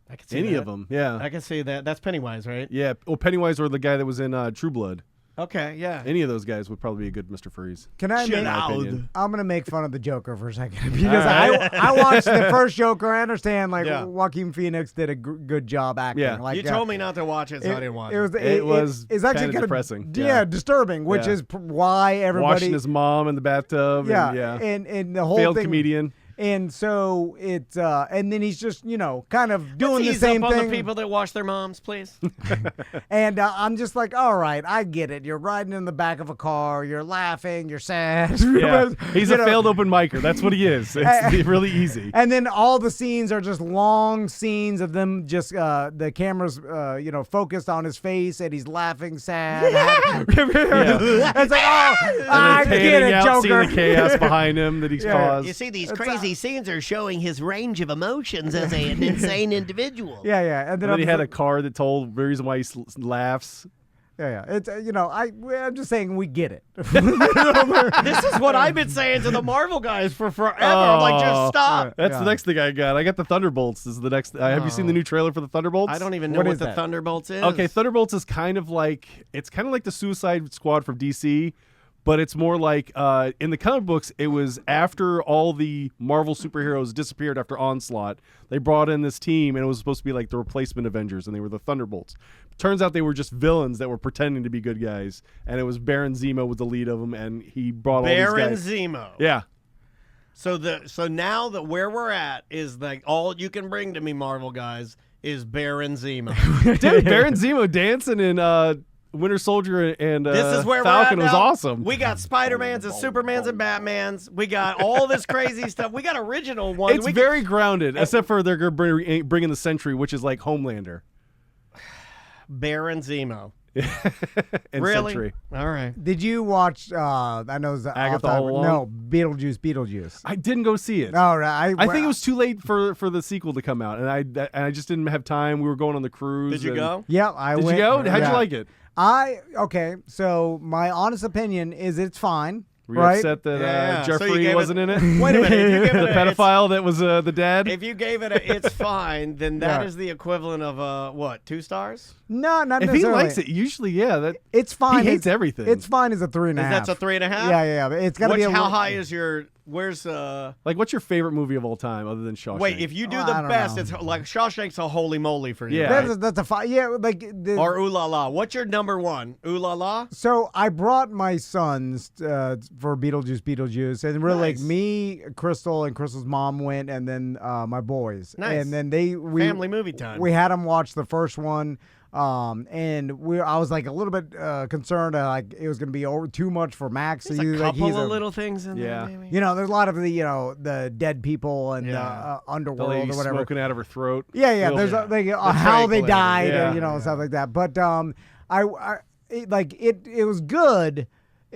I could see Any that. of them, yeah. I can see that. That's Pennywise, right? Yeah, well, Pennywise or the guy that was in True Blood. Okay, yeah. Any of those guys would probably be a good Mr. Freeze. Can I In make? my opinion. I'm gonna make fun of the Joker for a second because I watched the first Joker. I understand Joaquin Phoenix did a good job acting. Yeah. Like, You told me not to watch it, so I didn't watch it. It's actually kinda kind depressing. of Yeah. disturbing, which Yeah. is why everybody Washing his mom in the bathtub. yeah, And, and the whole failed thing. comedian. And so it's and then he's just kind of doing the Ease same up thing. on the people that wash their moms, please. And I'm just like, all right, I get it. You're riding in the back of a car, you're laughing, you're sad. Yeah. He's You a know. failed open micer. That's what he is. It's really easy. And then all the scenes are just long scenes of them just the camera's focused on his face and he's laughing sad. It's like, I get it, out, Joker. seeing the chaos behind him that he's caused. You see, these crazy scenes are showing his range of emotions as an insane individual. Yeah. And then he had a card that told the reason why he laughs. Yeah. It's I'm just saying we get it. This is what I've been saying to the Marvel guys for forever. I'm like, just stop. That's the next thing I got. I got the Thunderbolts. This is the next. Have you seen the new trailer for the Thunderbolts? I don't even know what the Thunderbolts is. Okay, Thunderbolts is kind of like the Suicide Squad from DC, but it's more like in the comic books, it was after all the Marvel superheroes disappeared after Onslaught. They brought in this team, and it was supposed to be like the replacement Avengers, and they were the Thunderbolts. Turns out they were just villains that were pretending to be good guys, and it was Baron Zemo was the lead of them, and he brought all these guys. Baron Zemo. Yeah. So now that where we're at is like all you can bring to me, Marvel guys, is Baron Zemo. Dude, Baron Zemo dancing in Winter Soldier and this is where Falcon we're at was now. awesome. We got Spider-Mans and Supermans and Batmans. We got all this crazy stuff. We got original ones. It's very grounded, except for they're going to bring in the Sentry, which is like Homelander. Baron Zemo. And Really? Sentry. All right. Did you watch? I know it's Agatha All Along? No, Beetlejuice. I didn't go see it. All right. I think it was too late for the sequel to come out, and I just didn't have time. We were going on the cruise. Did you go? Yeah, I Did went. you go? How'd yeah. you like it? Okay. So my honest opinion is it's fine. Were you right? upset that Yeah. So you Jeffrey gave wasn't in it? Wait a minute. If you give The it pedophile that was the dad? If you gave it a it's fine, then that Yeah. is the equivalent of what, 2 stars? No, not If he necessarily. likes it, usually, yeah. It's fine. He hates everything. It's fine as a 3.5. That's a 3.5? Yeah. It's gotta be. How high is your? Where's Like, what's your favorite movie of all time other than Shawshank? Wait, if you do I the don't best, know. it's like Shawshank's a holy moly for you. Yeah. That's a 5. Yeah, like. Or Ooh La La. What's your number one? Ooh La La? So I brought my sons for Beetlejuice, and really Nice. like me, Crystal, and Crystal's mom went, and then my boys. Nice. And then Family movie time. We had them watch the first one. And I was like a little bit concerned like it was going to be over too much for Max. There's So a he's couple like, of little things in Yeah. there, maybe. there's a lot of the dead people and Yeah. the underworld lady or whatever. smoking out of her throat. Yeah. Real- There's Yeah. like The how they tranquilizer. died, Yeah. and stuff like that. But it was good,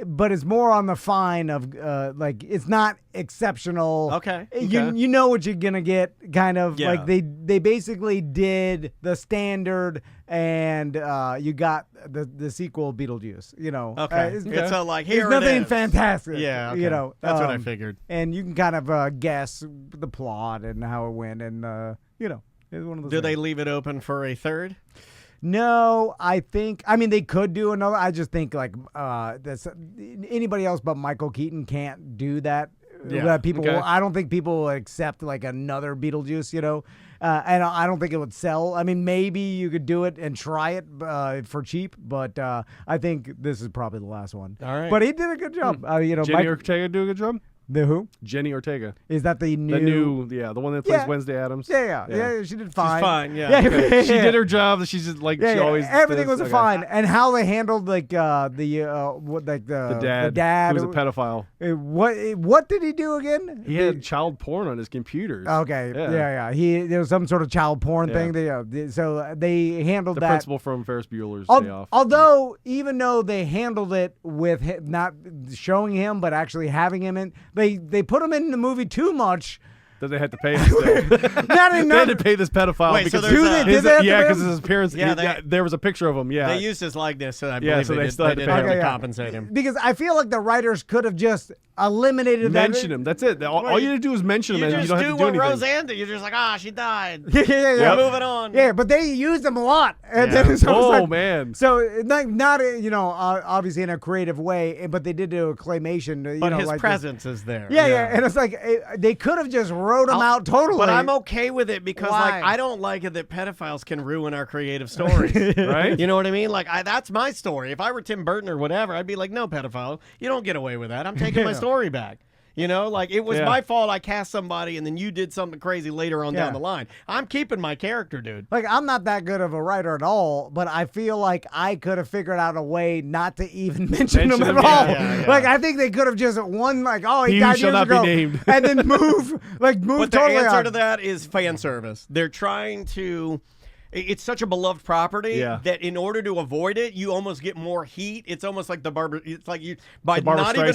but it's more on the fine of like it's not exceptional. Okay. You know what you're gonna get, kind of Yeah. like they basically did the standard, and you got the sequel Beetlejuice. Okay. it's like, here there's it nothing is. fantastic. Yeah, okay. That's what I figured. And you can kind of guess the plot and how it went, and it's one of those. Do they things. leave it open for a third? No, I mean, they could do another. I just think like that's anybody else but Michael Keaton can't do that. Yeah, People, okay. I don't think people will accept like another Beetlejuice, and I don't think it would sell. I mean, maybe you could do it and try it for cheap, but I think this is probably the last one. All right. But he did a good job. Jenny Ortega do a good job? The who? Jenny Ortega. Is that the new? The one that plays Yeah. Wednesday Addams. Yeah, she did fine. fine, yeah. She did her job. She's just like she always. everything does. was Okay. fine, and how they handled like the dad He was a pedophile. What did he do again? He had child porn on his computers. Okay, Yeah. There was some sort of child porn Yeah. thing. So they handled The that. principal from Ferris Bueller's Day Off. Although, even though they handled it with not showing him, but actually having him in, they put him in the movie too much. that they had to pay him still. They had to pay this pedophile Wait, so because there's Did they have to pay because him? his appearance. there was a picture of him. Yeah, They used his likeness, so I Yeah, believe so they they still had to did pay have him. to compensate him. Because I feel like the writers could have just eliminated mention him. That's it. All you need to do is mention him, You and you just don't have do to do what anything. Roseanne did. You're just like, she died. that. Yeah. Yep. Moving on. Yeah, but they used them a lot. And Yeah. then, so it's Oh like- man. So not obviously in a creative way, but they did do a claymation. But his like presence is there. Yeah, and it's like they could have just wrote him out totally. But I'm okay with it because Why? I don't like it that pedophiles can ruin our creative stories. Right? You know what I mean? Like that's my story. If I were Tim Burton or whatever, I'd be like, no, pedophile, you don't get away with that. I'm taking my story back. You know, like it was my fault I cast somebody and then you did something crazy later on down the line. I'm keeping my character, dude. Like, I'm not that good of a writer at all, but I feel like I could have figured out a way not to even mention him at all. Yeah. Like, I think they could have just he He died shall years not be ago, named. and then move But totally the answer on. to that is fan service. They're trying to. It's such a beloved property that in order to avoid it, you almost get more heat. It's almost like it's like you by not even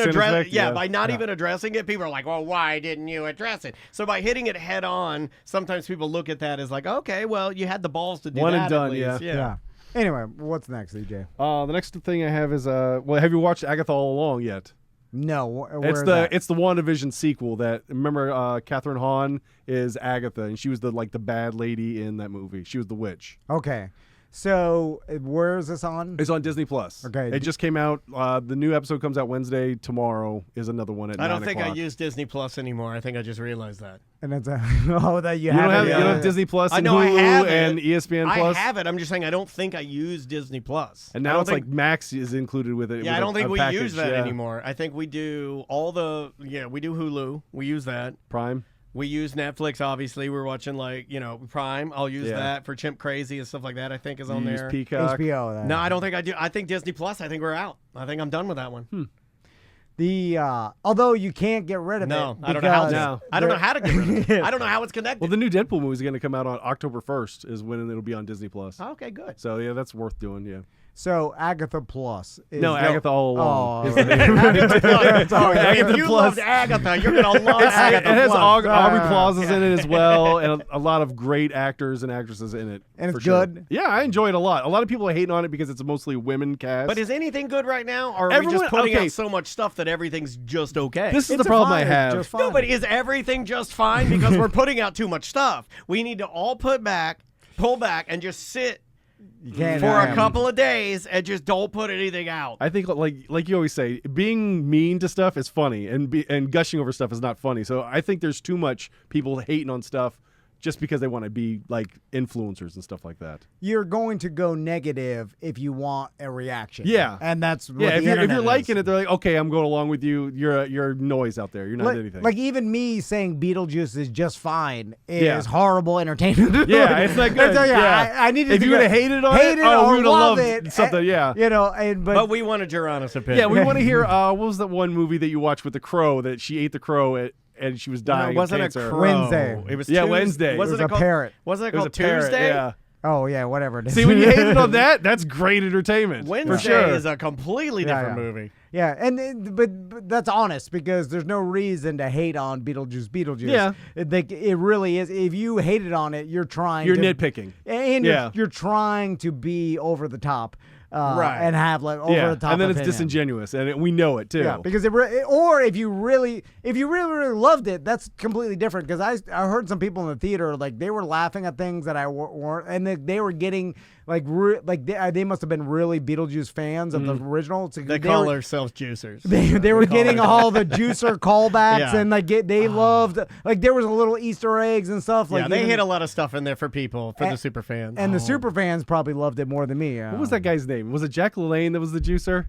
even addressing it, people are like, well, why didn't you address it? So by hitting it head on, sometimes people look at that as like, okay, well, you had the balls to do One that. and done, at least. Yeah. Anyway, what's next, EJ? The next thing I have is have you watched Agatha All Along yet? No, It's the WandaVision sequel that remember Catherine Hahn is Agatha and she was the bad lady in that movie. She was the witch. Okay. So where is this on? It's on Disney Plus. Okay. It just came out. The new episode comes out Wednesday. Tomorrow is another one at 9 I don't think I o'clock. use Disney Plus anymore. I think I just realized that. And it's that you You don't have have, it. you don't have Disney Plus and I Hulu have and it. ESPN Plus? I have it. I'm just saying I don't think I use Disney Plus. And now it's like Max is included with it. Yeah, with I don't think a we package, use that yeah. anymore. I think we do we do Hulu. We use that. Prime. We use Netflix, obviously. We're watching Prime. I'll use that for Chimp Crazy and stuff like that, I think is on You use there. Peacock. HBO. Then. No, I don't think I do. I think Disney Plus, I think we're out. I think I'm done with that one. Although you can't get rid of it. No, I don't know how to. No. I don't know how to get rid of it. I don't know how it's connected. Well, the new Deadpool movie is going to come out on October 1st is when it'll be on Disney Plus. Okay, good. So, yeah, that's worth doing, yeah. So Agatha Plus. Agatha All Along. Oh, is the name. Agatha Plus. Agatha If you Plus. loved Agatha, you're going to love Agatha It has Plus. Aubrey Plaza's in it as well, and a lot of great actors and actresses in it. And for it's sure. good? Yeah, I enjoy it a lot. A lot of people are hating on it because it's a mostly women cast. But is anything good right now? Or are we just putting out so much stuff that everything's just okay? This is the problem I have. Just fine. No, but is everything just fine? Because we're putting out too much stuff. We need to all pull back, and just sit for a couple of days and just don't put anything out. I think, like you always say, being mean to stuff is funny, and gushing over stuff is not funny. So I think there's too much people hating on stuff just because they want to be like influencers and stuff like that. You're going to go negative if you want a reaction. Yeah, and that's what if you're internet liking is. it, they're like, okay, I'm going along with you. You're noise out there. You're not anything. Like even me saying Beetlejuice is just fine is horrible entertainment. Yeah, it's not good. So, yeah. I needed if to you would have hated on it, or we would have love loved it. something. Yeah, But we wanted your honest opinion. yeah, we want to hear. What was that one movie that you watched with the crow that she ate the crow and she was dying? No, it wasn't of cancer? a crow. Wednesday. It was Wednesday. It was a called, parrot. Wasn't it It was called a parrot, Tuesday? yeah. Oh yeah, whatever. It is. See, when you hated on that, that's great entertainment. Wednesday for sure. is a completely different movie. Yeah, but that's honest because there's no reason to hate on Beetlejuice. Yeah. It really is. If you hated on it, you're trying. You're to, nitpicking. and you're trying to be over the top, Right. And have like over the top. and then it's opinion. disingenuous, and we know it too. Yeah, because or if you really loved it, that's completely different. Because I heard some people in the theater like they were laughing at things that I weren't, and they were getting they must have been really Beetlejuice fans of the original. So They call themselves juicers. They were getting all the juicer callbacks, Yeah. and they loved there was a little Easter eggs and stuff. Like Yeah, they even- hit a lot of stuff in there for people, for the super fans. and the super fans probably loved it more than me. What was that guy's name? Was it Jack LaLanne that was the juicer?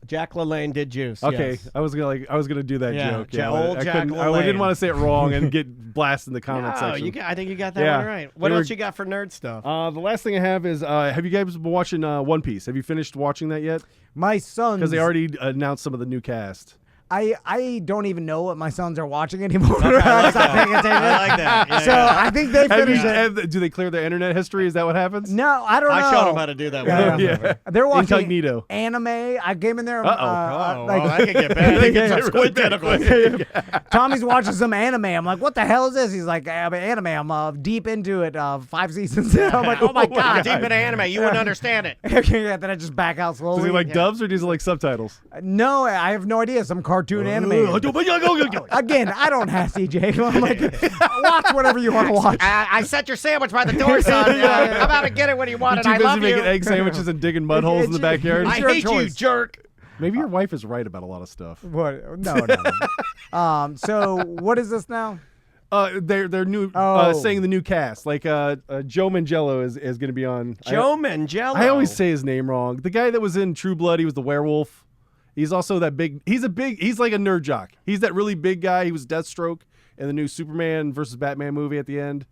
Jack LaLanne did juice. Okay, yes. I was gonna do that Yeah, joke. old I Jack couldn't. I LaLanne. didn't want to say it wrong and get blasted in the comment No, section. I think you got that Yeah. one right. What They else were- you got for nerd stuff? The last thing I have is, have you guys been watching One Piece? Have you finished watching that yet? My son, Because they already announced some of the new cast. I don't even know what my sons are watching anymore. Okay, I like Stop paying attention. I like that. Yeah, So yeah. I think they finished it. Do they clear their internet history? Is that what happens? No, I don't know. I showed them how to do that. Yeah. They're watching Incognito. anime. I came in there. Oh, that could get bad. They get squid tentacles. Tommy's watching some anime. I'm like, what the hell is this? He's like, anime. I'm deep into it. 5 seasons. I'm like, oh my god, Deep in anime, you wouldn't understand it. Yeah, then I just back out slowly. Does he like dubs or does he like subtitles? No, I have no idea. Some cartoon anime. Again, I don't have CJ. I'm like, watch whatever you want to watch. I set your sandwich by the door, son. I'm about to get it when you want You're it. too I love busy you. making egg sandwiches and digging mud holes in the backyard. I hate you, jerk. Maybe your wife is right about a lot of stuff. What? No. So what is this now? They're new saying the new cast. Like Joe Manganiello is going to be on. Joe Manganiello. I always say his name wrong. The guy that was in True Blood, he was the werewolf. He's also that big. He's like a nerd jock. He's that really big guy. He was Deathstroke in the new Superman versus Batman movie at the end.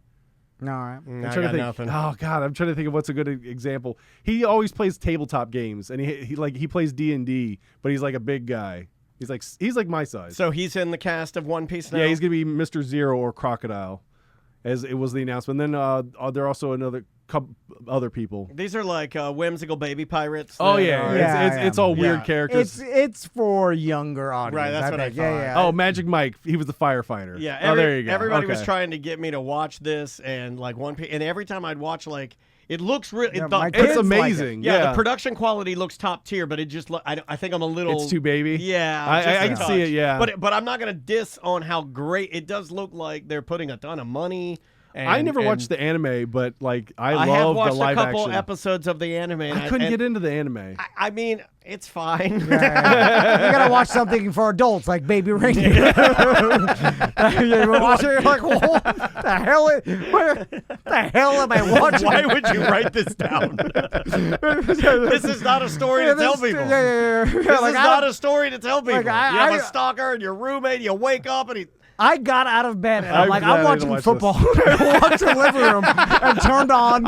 No, all right. I'm trying to think. Nothing. Oh God, I'm trying to think of what's a good example. He always plays tabletop games, and he plays D&D, but he's like a big guy. He's like my size. So he's in the cast of One Piece now? Yeah, he's gonna be Mr. Zero or Crocodile, as it was the announcement. And then there are also another couple other people. These are like whimsical baby pirates. Oh yeah, it's all weird characters. It's for younger audience. Right, that's what I thought. Yeah. Oh, Magic Mike, he was the firefighter. Yeah, there you go. Everybody was Okay. trying to get me to watch this and like One Piece, and every time I'd watch like. It looks really. Yeah, my It's kids amazing. like Yeah, the production quality looks top tier, but it just. I think I'm a little. It's too baby. Yeah, I just a can touch. see it. Yeah, But I'm not gonna diss on how great it does look like. They're putting a ton of money. I never watched the anime, but like I have love watched the live a couple action. episodes of the anime. I couldn't get into the anime. I mean, it's fine. You gotta watch something for adults like Baby Reindeer. You watch it, you're like, what the hell? Where the hell am I watching? Why would you write this down? This is not a story to tell people. This is not a story to tell people. You have a stalker and your roommate. You wake up and he. I got out of bed and I'm like, glad I'm I didn't watching watch football. I walked to the living room and turned on.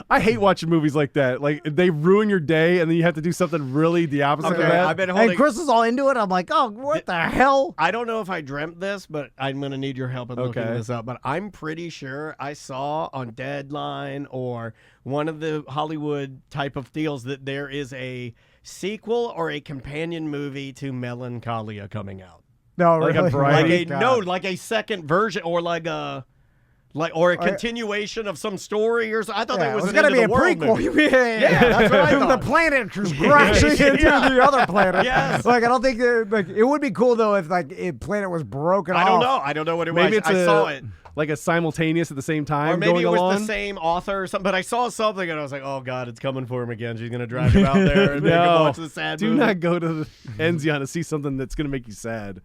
I hate watching movies like that. Like they ruin your day, and then you have to do something really the opposite of that. I've been holding. And Chris is all into it. I'm like, oh, what the hell? I don't know if I dreamt this, but I'm going to need your help in looking this up. But I'm pretty sure I saw on Deadline or one of the Hollywood type of deals that there is a sequel or a companion movie to Melancholia coming out. No, Like a really? variety? Like a second version or like a continuation of some story or something. I thought Yeah, there was going to be a prequel. prequel. Yeah, that's what I The thought. planet just crashing into the other planet. Yes. Like I don't think it would be cool though if like a planet was broken off. I don't know what it Maybe was. it's I saw it. like a simultaneous at the same time Or maybe going it was along. the same author or something. But I saw something and I was like, oh, God, it's coming for him again. She's going to drag him out there and make him watch the sad do movie. not go to the Enzion to see something that's going to make you sad.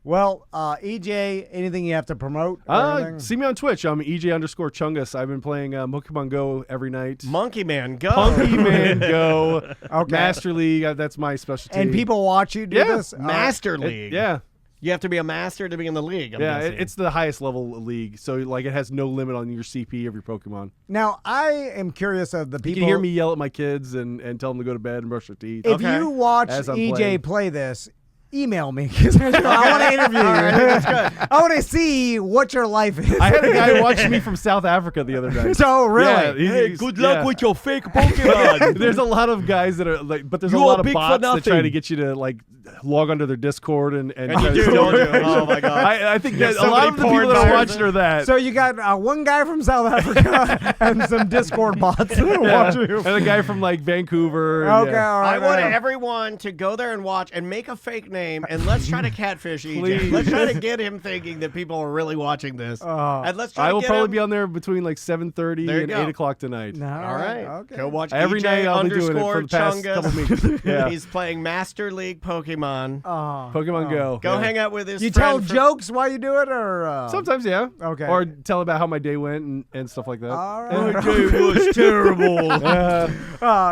Well, EJ, anything you have to promote? or anything? See me on Twitch. I'm EJ_Chungus. I've been playing Pokemon Go every night. Monkey Man, go. Monkey Man Go. Okay. Master League. That's my specialty. And people watch you do Yeah. this? Master League. Yeah. You have to be a master to be in the league. I'm Yeah, guessing. it's the highest level league, so like it has no limit on your CP of your Pokemon. Now, I am curious of the You people. can hear me yell at my kids and tell them to go to bed and brush their teeth. If you watch As I'm EJ playing. play this, email me because I want to interview you. I want to see what your life is. I had a guy watching me from South Africa the other night. So really? Yeah, Hey, good luck with your fake Pokemon. There's a lot of guys that are like, but there's a You are lot of big for bots that try nothing. to get you to like log onto their Discord and And try you to do, steal don't you? information. Oh, my God. I think that There's a so lot many of the people porn that are viruses. watching are that. So you got one guy from South Africa and some Discord bots that Yeah. watch you. And a guy from like Vancouver. Okay, yeah. all right. I want all right. everyone to go there and watch and make a fake name and let's try to catfish EJ. Please. Let's try to get him thinking that people are really watching this. And let's try I to will get probably him. be on there between like 7:30 There you and go. 8 o'clock tonight. No, All right. Okay. Go watch Every EJ night I'll be doing it for the past Chungus. couple weeks. Yeah. He's playing Master League Pokemon. Pokemon Go. Go Yeah. hang out with his You friend tell for- jokes while you do it, or Sometimes, yeah. Okay. Or tell about how my day went and stuff like that. All right. My day was terrible.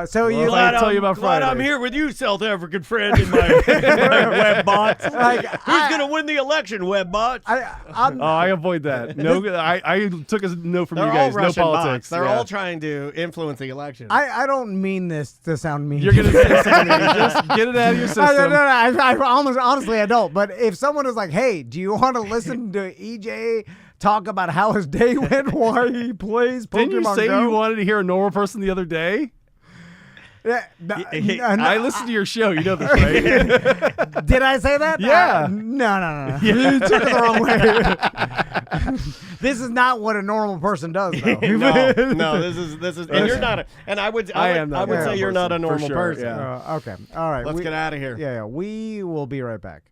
So you Well, Glad I'll tell I'm- you about glad Friday. I'm here with you, South African friend, in my web bots. like Who's gonna win the election, web bots? I'm, Oh, I avoid that. No, I took a no from They're you all guys. No Russian politics. bots. They're Yeah. all trying to influence the election. I don't mean this to sound mean. You're gonna say something to me. Just get it out of your system. No, I honestly I don't. But if someone is like, "Hey, do you want to listen to EJ talk about how his day went while he plays Pokemon Didn't you say Go?" you wanted to hear a normal person the other day? Yeah, I listened to your show. You know this, right? Did I say that? Yeah. No. You took it the wrong way. This is not what a normal person does, though. no, this is, and you're not. I would say you're not a normal sure, person. yeah. Okay, all right. Let's get out of here. Yeah, we will be right back.